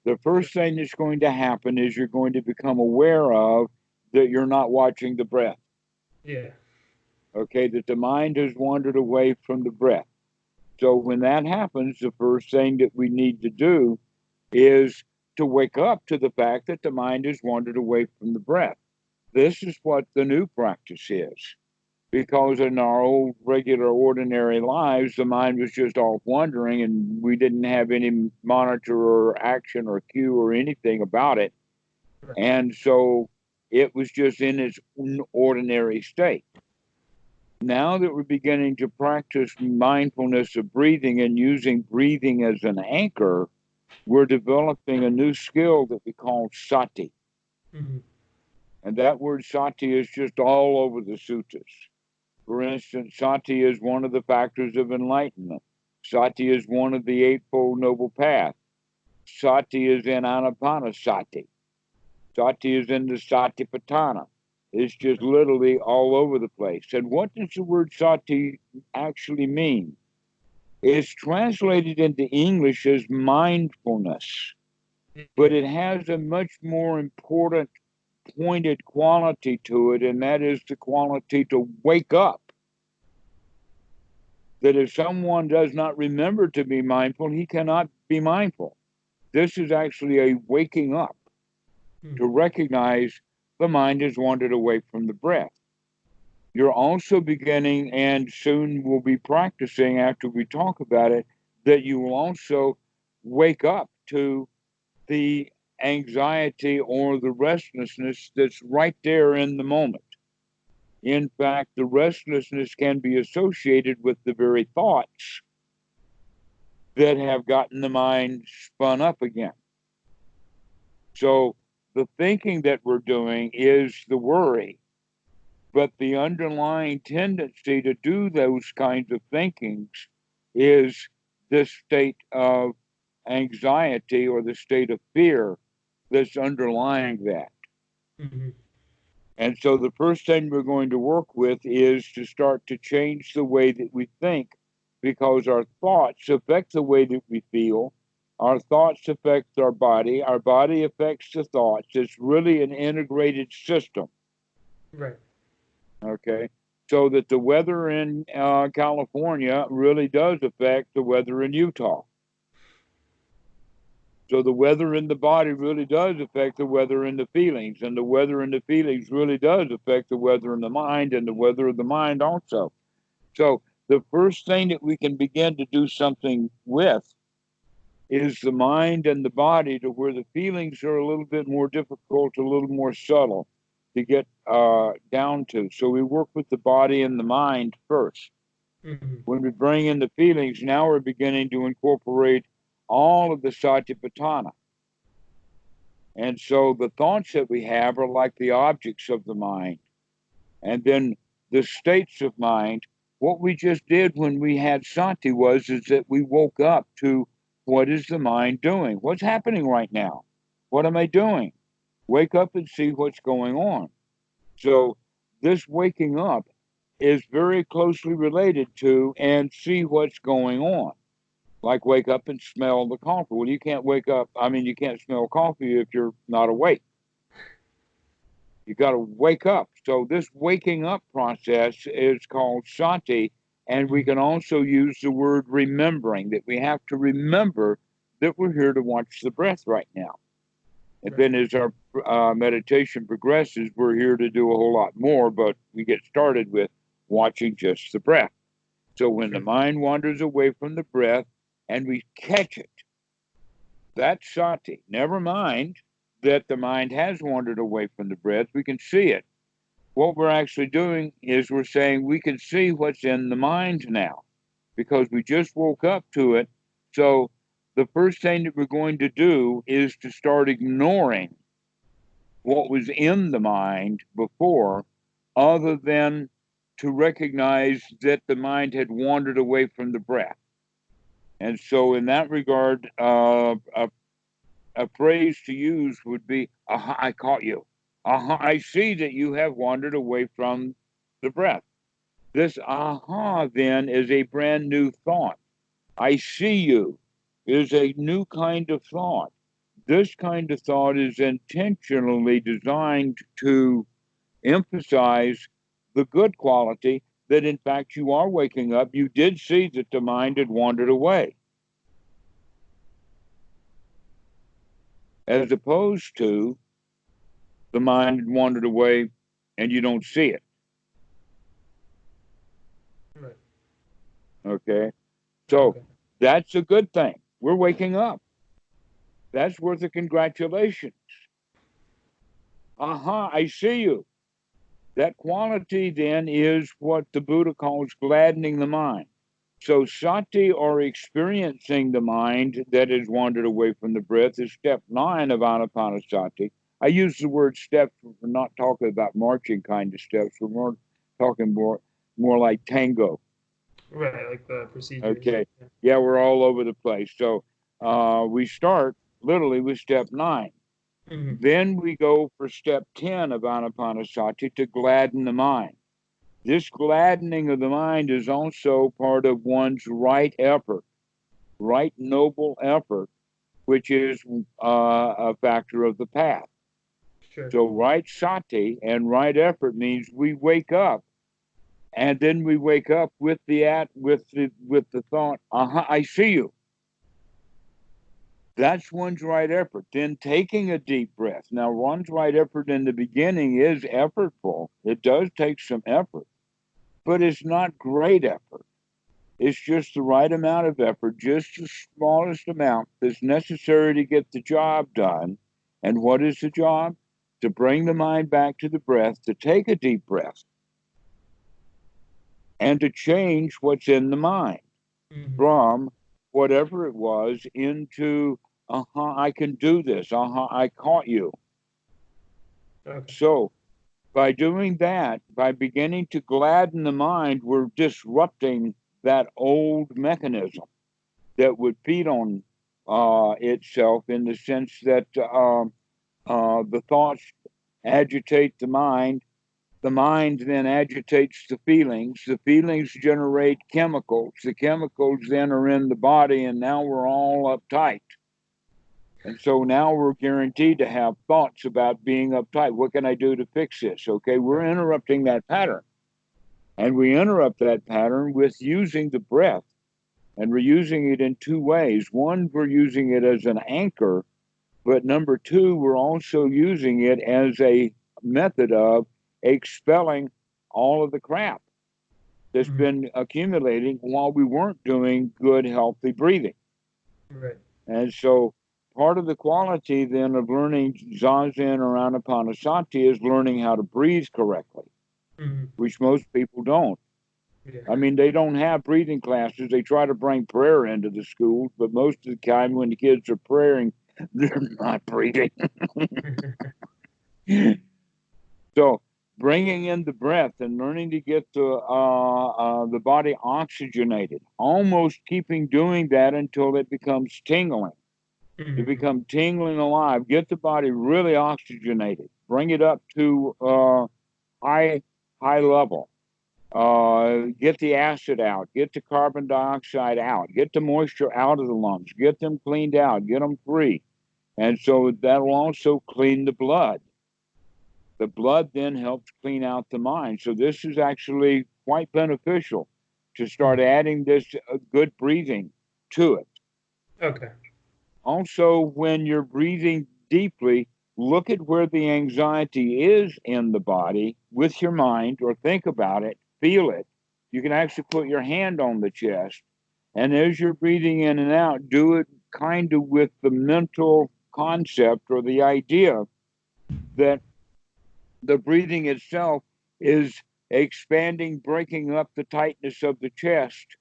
The first thing that's going to happen is you're going to become aware of that you're not watching the breath. Yeah. Okay, that the mind has wandered away from the breath. So when that happens, the first thing that we need to do is to wake up to the fact that the mind has wandered away from the breath. This is what the new practice is. Because in our old, regular, ordinary lives, the mind was just off wandering and we didn't have any monitor or action or cue or anything about it. Right. And so it was just in its ordinary state. Now that we're beginning to practice mindfulness of breathing and using breathing as an anchor, we're developing a new skill that we call sati. Mm-hmm. And that word sati is just all over the suttas. For instance, sati is one of the factors of enlightenment. Sati is one of the Eightfold Noble Path. Sati is in Anapanasati. Sati is in the Satipatthana. It's just literally all over the place. And what does the word sati actually mean? It's translated into English as mindfulness, but it has a much more important pointed quality to it, and that is the quality to wake up. That if someone does not remember to be mindful, he cannot be mindful. This is actually a waking up to recognize the mind has wandered away from the breath. You're also beginning, and soon we'll be practicing after we talk about it, that you will also wake up to the anxiety or the restlessness that's right there in the moment. In fact, the restlessness can be associated with the very thoughts that have gotten the mind spun up again. So the thinking that we're doing is the worry, but the underlying tendency to do those kinds of thinkings is this state of anxiety or the state of fear that's underlying that. Mm-hmm. And so the first thing we're going to work with is to start to change the way that we think, because our thoughts affect the way that we feel. Our thoughts affect our body affects the thoughts. It's really an integrated system. Right. Okay. So that the weather in California really does affect the weather in Utah. So the weather in the body really does affect the weather in the feelings, and the weather in the feelings really does affect the weather in the mind, and the weather of the mind also. So the first thing that we can begin to do something with is the mind and the body, to where the feelings are a little bit more difficult, a little more subtle to get down to. So we work with the body and the mind first. Mm-hmm. When we bring in the feelings, now we're beginning to incorporate all of the satipatthana. And so the thoughts that we have are like the objects of the mind. And then the states of mind, what we just did when we had sati is that we woke up to, what is the mind doing? What's happening right now? What am I doing? Wake up and see what's going on. So this waking up is very closely related to and see what's going on. Like wake up and smell the coffee. Well, you can't wake up. I mean, you can't smell coffee if you're not awake. You got to wake up. So this waking up process is called sati, and we can also use the word remembering, that we have to remember that we're here to watch the breath right now. And Right. then as our meditation progresses, we're here to do a whole lot more, but we get started with watching just the breath. So when the Sure. mind wanders away from the breath and we catch it, that's sati. Never mind that the mind has wandered away from the breath, we can see it. What we're actually doing is we're saying we can see what's in the mind now because we just woke up to it. So the first thing that we're going to do is to start ignoring what was in the mind before, other than to recognize that the mind had wandered away from the breath. And so, in that regard, a phrase to use would be, aha, I caught you. Aha, I see that you have wandered away from the breath. This aha then is a brand new thought. I see you is a new kind of thought. This kind of thought is intentionally designed to emphasize the good quality that, in fact, you are waking up. You did see that the mind had wandered away, as opposed to the mind had wandered away and you don't see it. Right. Okay. So Okay. that's a good thing. We're waking up. That's worth a congratulations. Aha, I see you. That quality then is what the Buddha calls gladdening the mind. So sati, or experiencing the mind that has wandered away from the breath, is step 9 of anapanasati. I use the word steps. We're not talking about marching kind of steps. We're more talking more like tango. Right. Like the procedures. Okay. Yeah. Yeah, we're all over the place. So we start literally with step 9. Mm-hmm. Then we go for step 10 of anapanasati, to gladden the mind. This gladdening of the mind is also part of one's right effort, right noble effort, which is a factor of the path. Sure. So right sati and right effort means we wake up, and then we wake up with the thought, aha, I see you. That's one's right effort. Then taking a deep breath. Now, one's right effort in the beginning is effortful. It does take some effort, but it's not great effort. It's just the right amount of effort, just the smallest amount that's necessary to get the job done. And what is the job? To bring the mind back to the breath, to take a deep breath, and to change what's in the mind Mm-hmm. from whatever it was into, I can do this. I caught you. Okay. So by doing that, by beginning to gladden the mind, we're disrupting that old mechanism that would feed on itself, in the sense that the thoughts agitate the mind then agitates the feelings generate chemicals, the chemicals then are in the body, and now we're all uptight. And so now we're guaranteed to have thoughts about being uptight. What can I do to fix this? Okay, we're Right. interrupting that pattern. And we interrupt that pattern with using the breath And we're using it in two ways. One, we're using it as an anchor, but number two, we're also using it as a method of expelling all of the crap that's been accumulating while we weren't doing good, healthy breathing. Right. And so part of the quality then of learning Zazen or Anapanasati is learning how to breathe correctly, which most people don't. Yeah. I mean, they don't have breathing classes. They try to bring prayer into the schools, but most of the time when the kids are praying, they're not breathing. So bringing in the breath and learning to get the body oxygenated, almost keeping doing that until it becomes tingling. To become tingling alive, get the body really oxygenated, bring it up to high level. Get the acid out, get the carbon dioxide out, get the moisture out of the lungs, get them cleaned out, get them free. And so that will also clean the blood. The blood then helps clean out the mind. So this is actually quite beneficial to start adding this good breathing to it. Okay. Also, when you're breathing deeply, look at where the anxiety is in the body with your mind, or think about it, feel it. You can actually put your hand on the chest. And as you're breathing in and out, do it kind of with the mental concept or the idea that the breathing itself is expanding, breaking up the tightness of the chest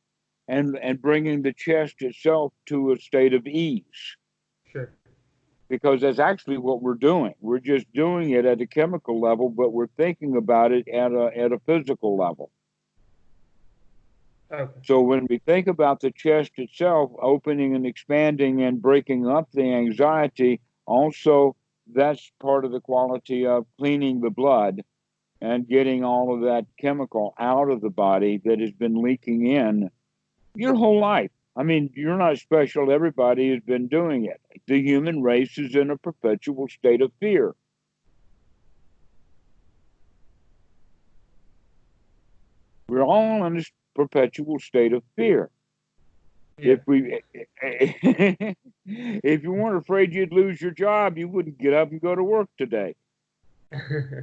and bringing the chest itself to a state of ease. Sure. Because that's actually what we're doing. We're just doing it at a chemical level, but we're thinking about it at a physical level. Okay. So when we think about the chest itself opening and expanding and breaking up the anxiety, also that's part of the quality of cleaning the blood and getting all of that chemical out of the body that has been leaking in your whole life. I mean, you're not special. Everybody has been doing it. The human race is in a perpetual state of fear. We're all in a perpetual state of fear. Yeah. If you weren't afraid you'd lose your job, you wouldn't get up and go to work today. Huh?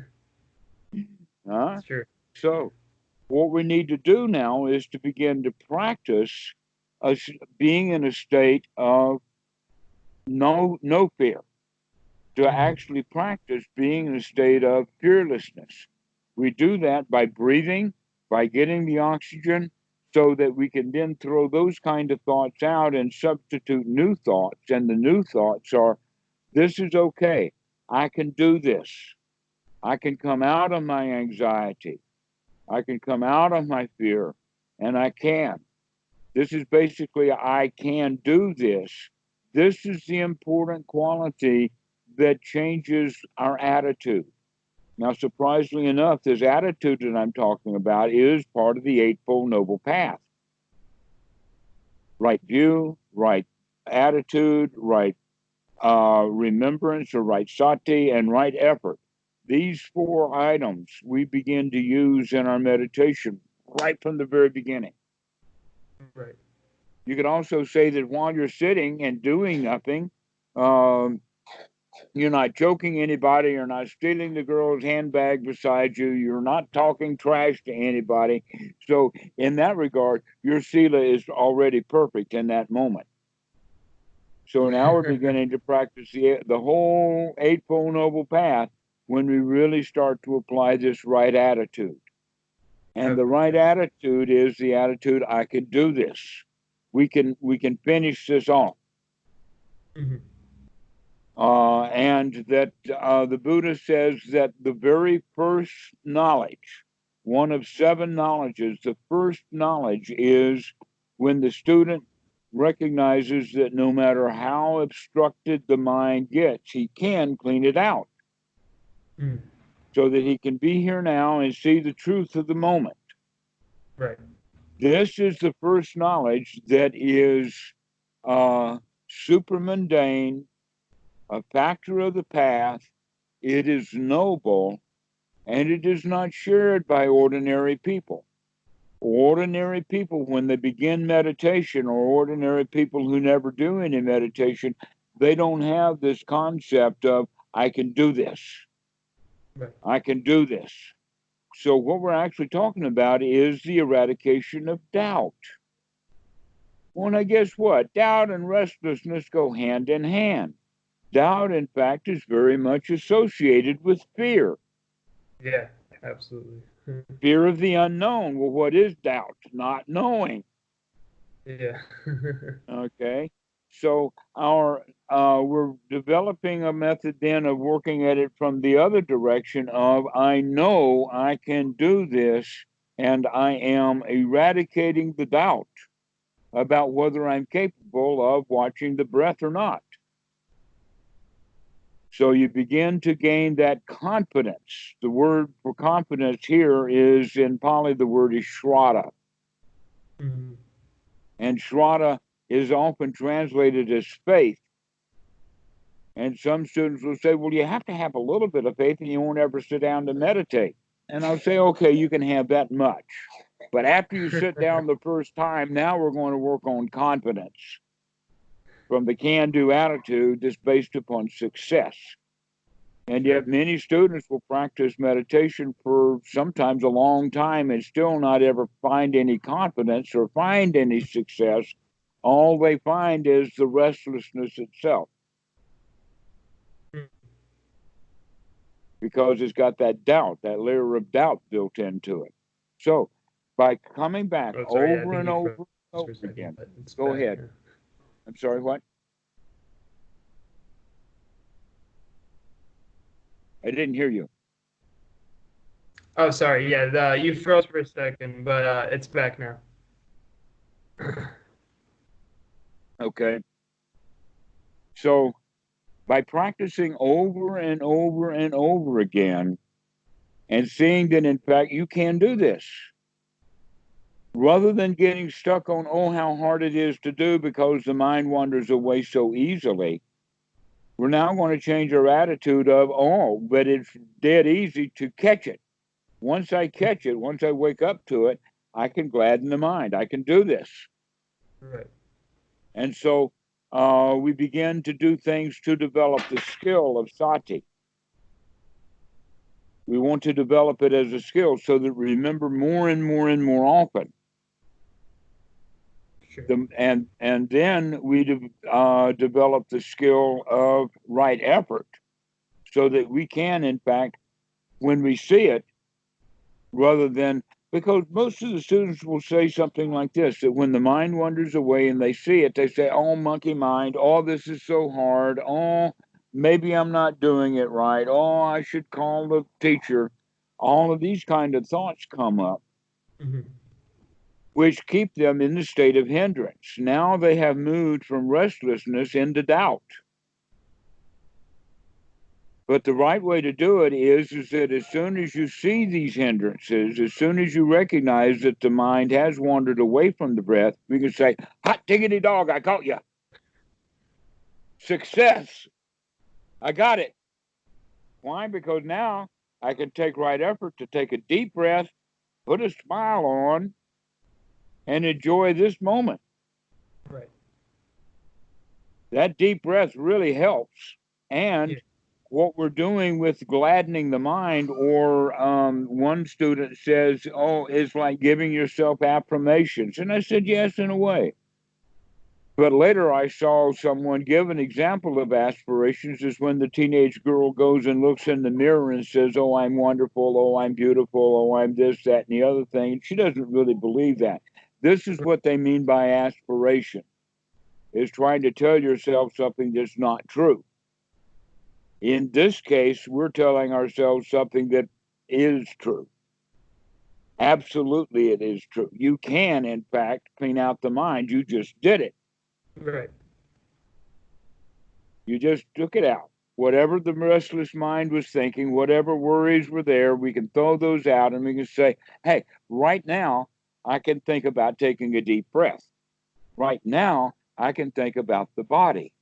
It's true. So what we need to do now is to begin to practice being in a state of no fear, to actually practice being in a state of fearlessness. We do that by breathing, by getting the oxygen, so that we can then throw those kind of thoughts out and substitute new thoughts. And the new thoughts are, this is okay. I can do this. I can come out of my anxiety. I can come out of my fear, and I can. This is basically, I can do this. This is the important quality that changes our attitude. Now, surprisingly enough, this attitude that I'm talking about is part of the Eightfold Noble Path. Right view, right attitude, right remembrance, or right sati, and right effort. These four items we begin to use in our meditation right from the very beginning. Right. You could also say that while you're sitting and doing nothing, um, you're not choking anybody, you're not stealing the girl's handbag beside you, you're not talking trash to anybody. So, in that regard, your sila is already perfect in that moment. So now we're beginning to practice the whole Eightfold Noble Path when we really start to apply this right attitude. And the right attitude is the attitude, I can do this. We can finish this off. And that the Buddha says that the very first knowledge, one of seven knowledges, the first knowledge is when the student recognizes that no matter how obstructed the mind gets, he can clean it out. So that he can be here now and see the truth of the moment. Right. This is the first knowledge that is super mundane, a factor of the path. It is noble, and it is not shared by ordinary people. Ordinary people, when they begin meditation, or ordinary people who never do any meditation, they don't have this concept of, I can do this. Right. I can do this. So what we're actually talking about is the eradication of doubt. Well, now guess what? Doubt and restlessness go hand in hand. Doubt, in fact, is very much associated with fear. Yeah, absolutely. Fear of the unknown. Well, what is doubt? Not knowing. Yeah. Okay. So we're developing a method then of working at it from the other direction of, I know I can do this, and I am eradicating the doubt about whether I'm capable of watching the breath or not. So you begin to gain that confidence. The word for confidence here is, in Pali, the word is shraddha. Mhm. And shraddha is often translated as faith. And some students will say, well, you have to have a little bit of faith and you won't ever sit down to meditate. And I'll say, okay, you can have that much. But after you sit down the first time, now we're going to work on confidence from the can-do attitude that's based upon success. And yet many students will practice meditation for sometimes a long time and still not ever find any confidence or find any success. All they find is the restlessness itself, because it's got that doubt, that layer of doubt built into it. So by coming back Oh, sorry. Yeah, I over think and you over froze and for over a second, again. but it's Go back ahead. now. I'm sorry, what? I didn't hear you. Oh, sorry. Yeah, you froze for a second, but it's back now. Okay. So by practicing over and over and over again and seeing that, in fact, you can do this, rather than getting stuck on, oh, how hard it is to do because the mind wanders away so easily, we're now going to change our attitude of, oh, but it's dead easy to catch it. Once I catch it, once I wake up to it, I can gladden the mind. I can do this. Right. And so we begin to do things to develop the skill of sati. We want to develop it as a skill so that we remember more and more and more often. Sure. And then we develop the skill of right effort so that we can, in fact, when we see it, rather than, because most of the students will say something like this, that when the mind wanders away and they see it, they say, oh, monkey mind, oh, this is so hard, oh, maybe I'm not doing it right, oh, I should call the teacher. All of these kind of thoughts come up, Mhm. which keep them in the state of hindrance. Now they have moved from restlessness into doubt. But the right way to do it is that as soon as you see these hindrances, as soon as you recognize that the mind has wandered away from the breath, we can say, hot diggity dog, I caught you. Success. I got it. Why? Because now I can take right effort to take a deep breath, put a smile on, and enjoy this moment. Right. That deep breath really helps. And Yeah. what we're doing with gladdening the mind, or one student says, oh, it's like giving yourself affirmations. And I said, yes, in a way. But later I saw someone give an example of aspirations is when the teenage girl goes and looks in the mirror and says, oh, I'm wonderful, oh, I'm beautiful, oh, I'm this, that, and the other thing. She doesn't really believe that. This is what they mean by aspiration, is trying to tell yourself something that's not true. In this case, we're telling ourselves something that is true. Absolutely, it is true. You can, in fact, clean out the mind. You just did it. Right. You just took it out. Whatever the restless mind was thinking, whatever worries were there, we can throw those out and we can say, hey, right now, I can think about taking a deep breath. Right now, I can think about the body.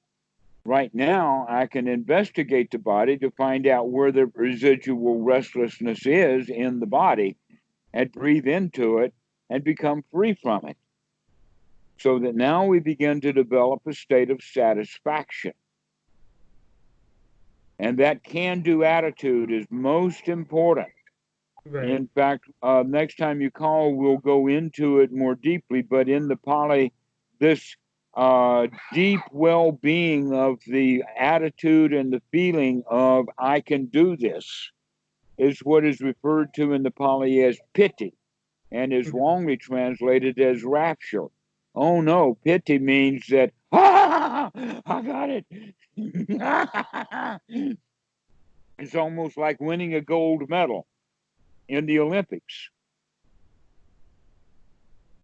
Right now, I can investigate the body to find out where the residual restlessness is in the body and breathe into it and become free from it. So that now we begin to develop a state of satisfaction. And that can-do attitude is most important. Right. In fact, next time you call, we'll go into it more deeply. But in the Pali, this deep well-being of the attitude and the feeling of I can do this is what is referred to in the Pali as piti, and is wrongly translated as rapture. Oh no, piti means that, I got it. It's almost like winning a gold medal in the Olympics.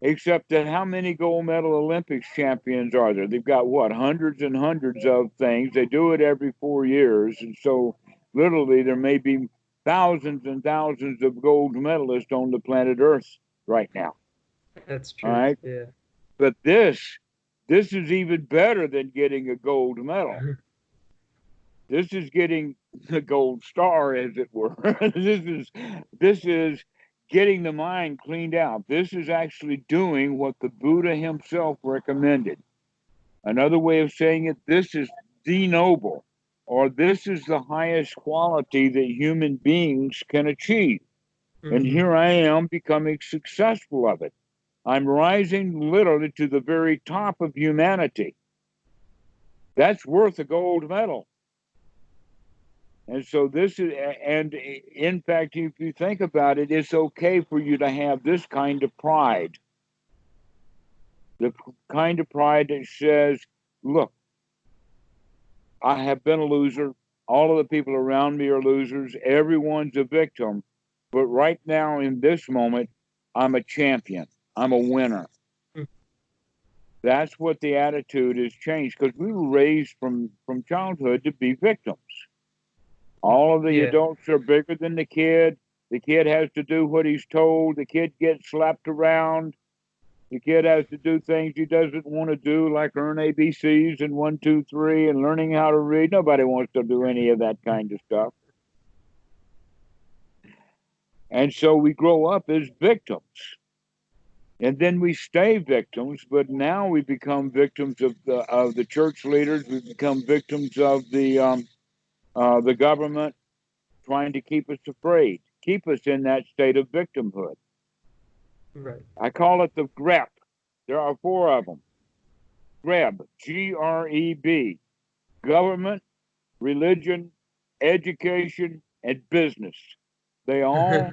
Except that how many gold medal Olympics champions are there? They've got what, hundreds and hundreds of things. They do it every 4 years. And so literally there may be thousands and thousands of gold medalists on the planet Earth right now. That's true. All right. Yeah. But this is even better than getting a gold medal. This is getting the gold star, as it were. this is getting the mind cleaned out. This is actually doing what the Buddha himself recommended. Another way of saying it, this is the noble, or this is the highest quality that human beings can achieve. And here I am becoming successful of it. I'm rising literally to the very top of humanity. That's worth a gold medal. And so this is, and in fact, if you think about it, it's okay for you to have this kind of pride. The kind of pride that says, look, I have been a loser. All of the people around me are losers. Everyone's a victim. But right now, in this moment, I'm a champion. I'm a winner. That's what the attitude has changed, because we were raised from childhood to be victims. All of the adults are bigger than the kid. The kid has to do what he's told. The kid gets slapped around. The kid has to do things he doesn't want to do, like learn ABCs and 1, 2, 3, and learning how to read. Nobody wants to do any of that kind of stuff. And so we grow up as victims. And then we stay victims, but now we become victims of the church leaders. We become victims of the government trying to keep us afraid, keep us in that state of victimhood. Right. I call it the GREB. There are 4 of them. GREB, G-R-E-B, government, religion, education, and business. They all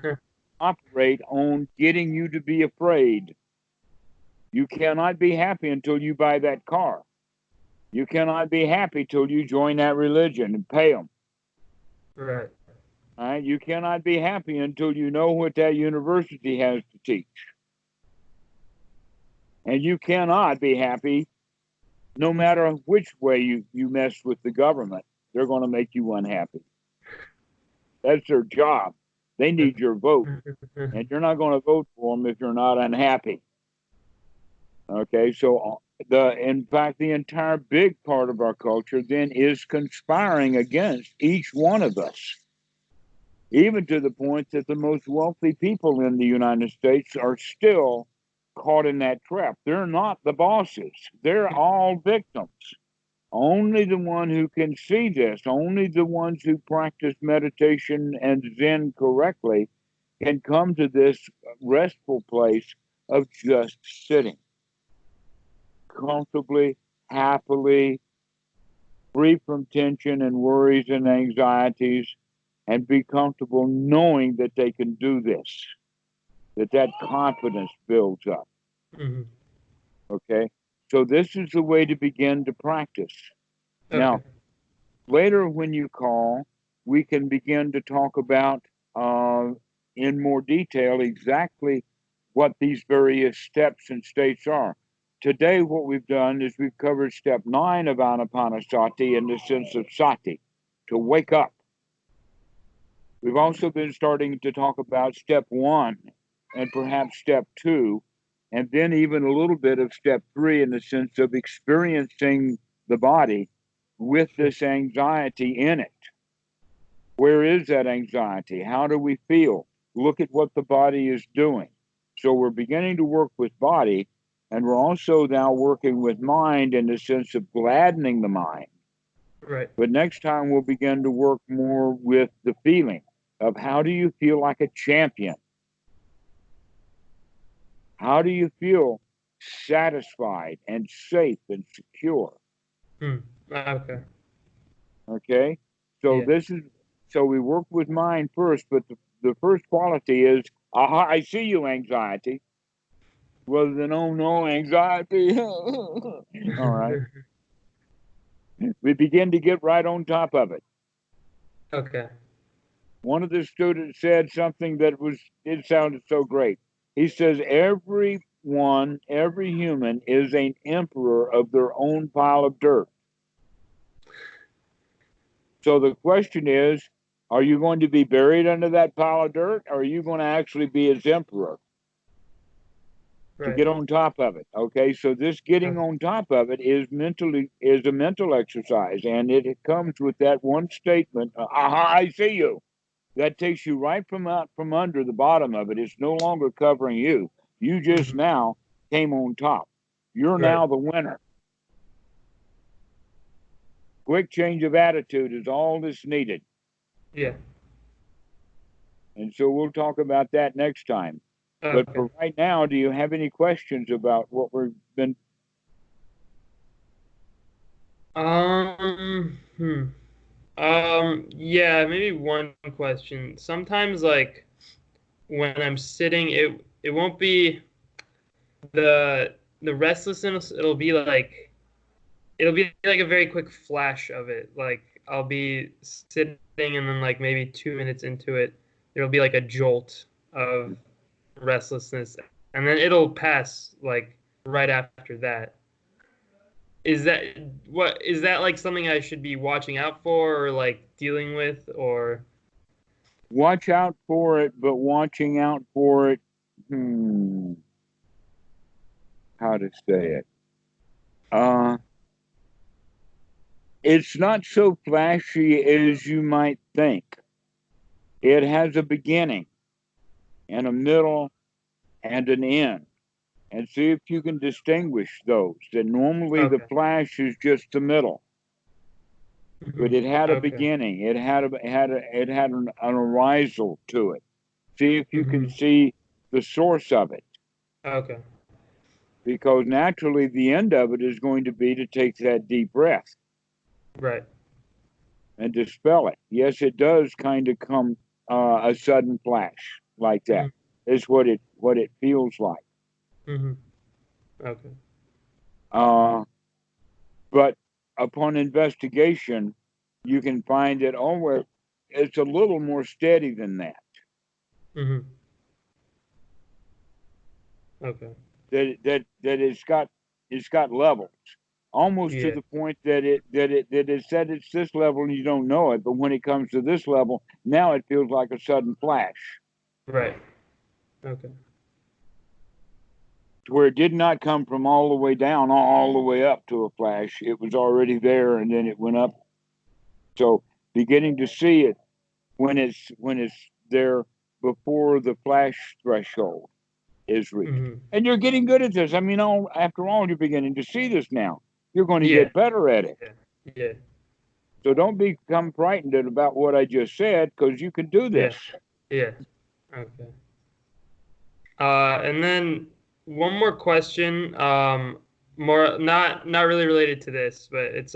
operate on getting you to be afraid. You cannot be happy until you buy that car. You cannot be happy till you join that religion and pay them. Right. All right? You cannot be happy until you know what that university has to teach. And you cannot be happy no matter which way you mess with the government. They're going to make you unhappy. That's their job. They need your vote. And you're not going to vote for them if you're not unhappy. Okay, so in fact, the entire big part of our culture then is conspiring against each one of us. Even to the point that the most wealthy people in the United States are still caught in that trap. They're not the bosses. They're all victims. Only the one who can see this, only the ones who practice meditation and Zen correctly can come to this restful place of just sitting comfortably, happily, free from tension and worries and anxieties, and be comfortable knowing that they can do this, that confidence builds up. Okay? So this is the way to begin to practice. Okay. Now, later when you call, we can begin to talk about in more detail exactly what these various steps and states are. Today, what we've done is we've covered step 9 of Anapanasati in the sense of sati, to wake up. We've also been starting to talk about step 1 and perhaps step 2, and then even a little bit of step 3 in the sense of experiencing the body with this anxiety in it. Where is that anxiety? How do we feel? Look at what the body is doing. So we're beginning to work with body, and we're also now working with mind in the sense of gladdening the mind. Right. But next time we'll begin to work more with the feeling of how do you feel like a champion? How do you feel satisfied and safe and secure? Okay. Okay. So Yeah. so we work with mind first, but the first quality is, aha, I see you, anxiety, rather than, oh no, anxiety. All right. We begin to get right on top of it. Okay. One of the students said something it sounded so great. He says, every human is an emperor of their own pile of dirt. So the question is, are you going to be buried under that pile of dirt, or are you going to actually be its emperor to Right. get on top of it? Okay, so this getting on top of it is a mental exercise, and it comes with that one statement, aha, I see you. That takes you right from out from under the bottom of it. It's no longer covering you. You just now came on top. You're Right. now the winner. Quick change of attitude is all that's needed. Yeah. And so we'll talk about that next time. Okay. But for right now, do you have any questions about what we've been? Yeah, maybe one question. Sometimes, like, when I'm sitting, it won't be the restlessness, it'll be like a very quick flash of it. Like, I'll be sitting and then like maybe 2 minutes into it, there'll be like a jolt of restlessness, and then it'll pass like right after that. Is that like something I should be watching out for or like dealing with, or Watch out for it, but watching out for it, how to say it? It's not so flashy as you might think. It has a beginning and a middle and an end. And see if you can distinguish those. That normally the okay. flash is just the middle, but it had a Okay. beginning. It had an arisal to it. See if you can hmm see the source of it, Okay. because naturally the end of it is going to be to take that deep breath Right. and dispel it. Yes, it does kind of come a sudden flash like that. Is what it feels like. hmm Okay. Uh, but upon investigation, you can find that it's a little more steady than that. hmm Okay. That it's got levels, almost to Yeah. the point that it said it's this level and you don't know it, but when it comes to this level, now it feels like a sudden flash, Right. Okay. to where it did not come from all the way down, all the way up to a flash. It was already there, and then it went up. So beginning to see it when it's there before the flash threshold is reached. And you're getting good at this. I mean, after all, you're beginning to see this now. You're going to Yeah. get better at it. Yeah. Yeah. So don't become frightened about what I just said, because you can do Yeah. this. Yeah. Okay. And then one more question. More not really related to this, but it's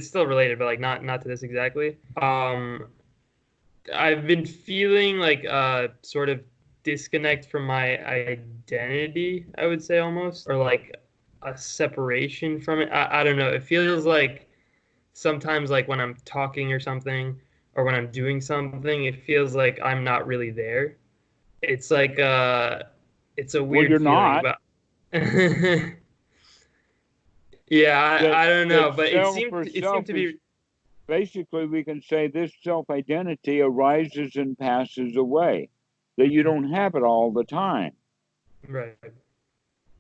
still related, but like not to this exactly. I've been feeling like sort of disconnect from my identity, I would say almost, or like a separation from it. I don't know. It feels like sometimes like when I'm talking or something, or when I'm doing something, it feels like I'm not really there. It's like it's a Well, weird you're feeling, not. but yeah, That I don't that know, but self or it seemed to selfish. be Basically, we can say this self identity arises and passes away. That you don't have it all the time. right.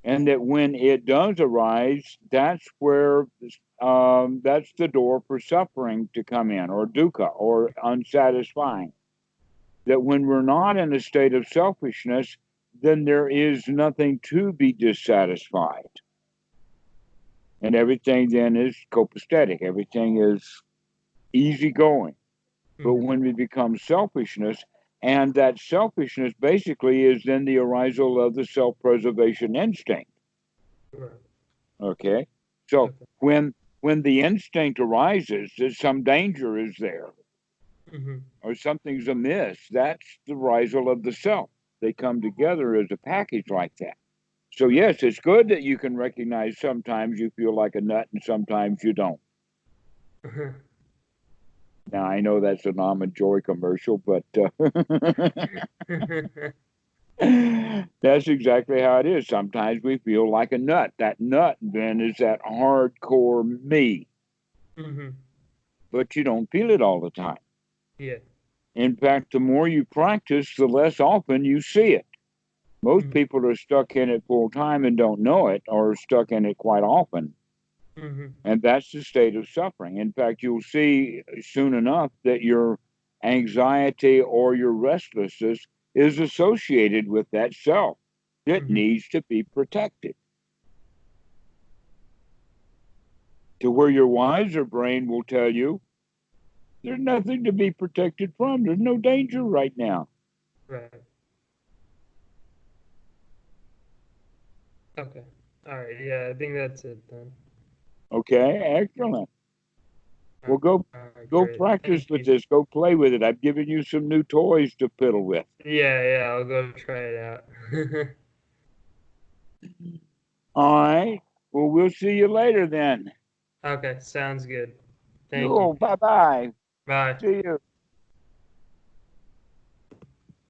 And that when it does arise, that's where that's the door for suffering to come in, or dukkha, or unsatisfying. That when we're not in a state of selfishness, then there is nothing to be dissatisfied. And everything then is copacetic. Everything is easygoing. But Mm-hmm. when we become selfishness, and that selfishness basically is then the arisal of the self-preservation instinct. Right. Okay, so Okay. when the instinct arises that some danger is there Mm-hmm. or something's amiss, that's the arisal of the self. They come together as a package like that. So Right. yes, it's good that you can recognize sometimes you feel like a nut and sometimes you don't. Now I know that's an almond joy commercial, but that's exactly how it is. Sometimes we feel like a nut. That nut then is that hardcore me, Mm-hmm. but you don't feel it all the time. Yeah. In fact, the more you practice, the less often you see it. Most Mm-hmm. people are stuck in it full time and don't know it, or are stuck in it quite often. Mm-hmm. And that's the state of suffering. In fact, you'll see soon enough that your anxiety or your restlessness is associated with that self that Mm-hmm. needs to be protected. To where your wiser brain will tell you there's nothing to be protected from. There's no danger right now. Right. Okay. All right. Yeah, I think that's it then. Okay, excellent. All Well, right. go Great. practice Thank with you. this. Go play with it. I've given you some new toys to fiddle with. Yeah. Yeah. I'll go try it out. All right. Well, we'll see you later then. Okay. Sounds good. Thank you. Oh, bye bye. Bye. See you.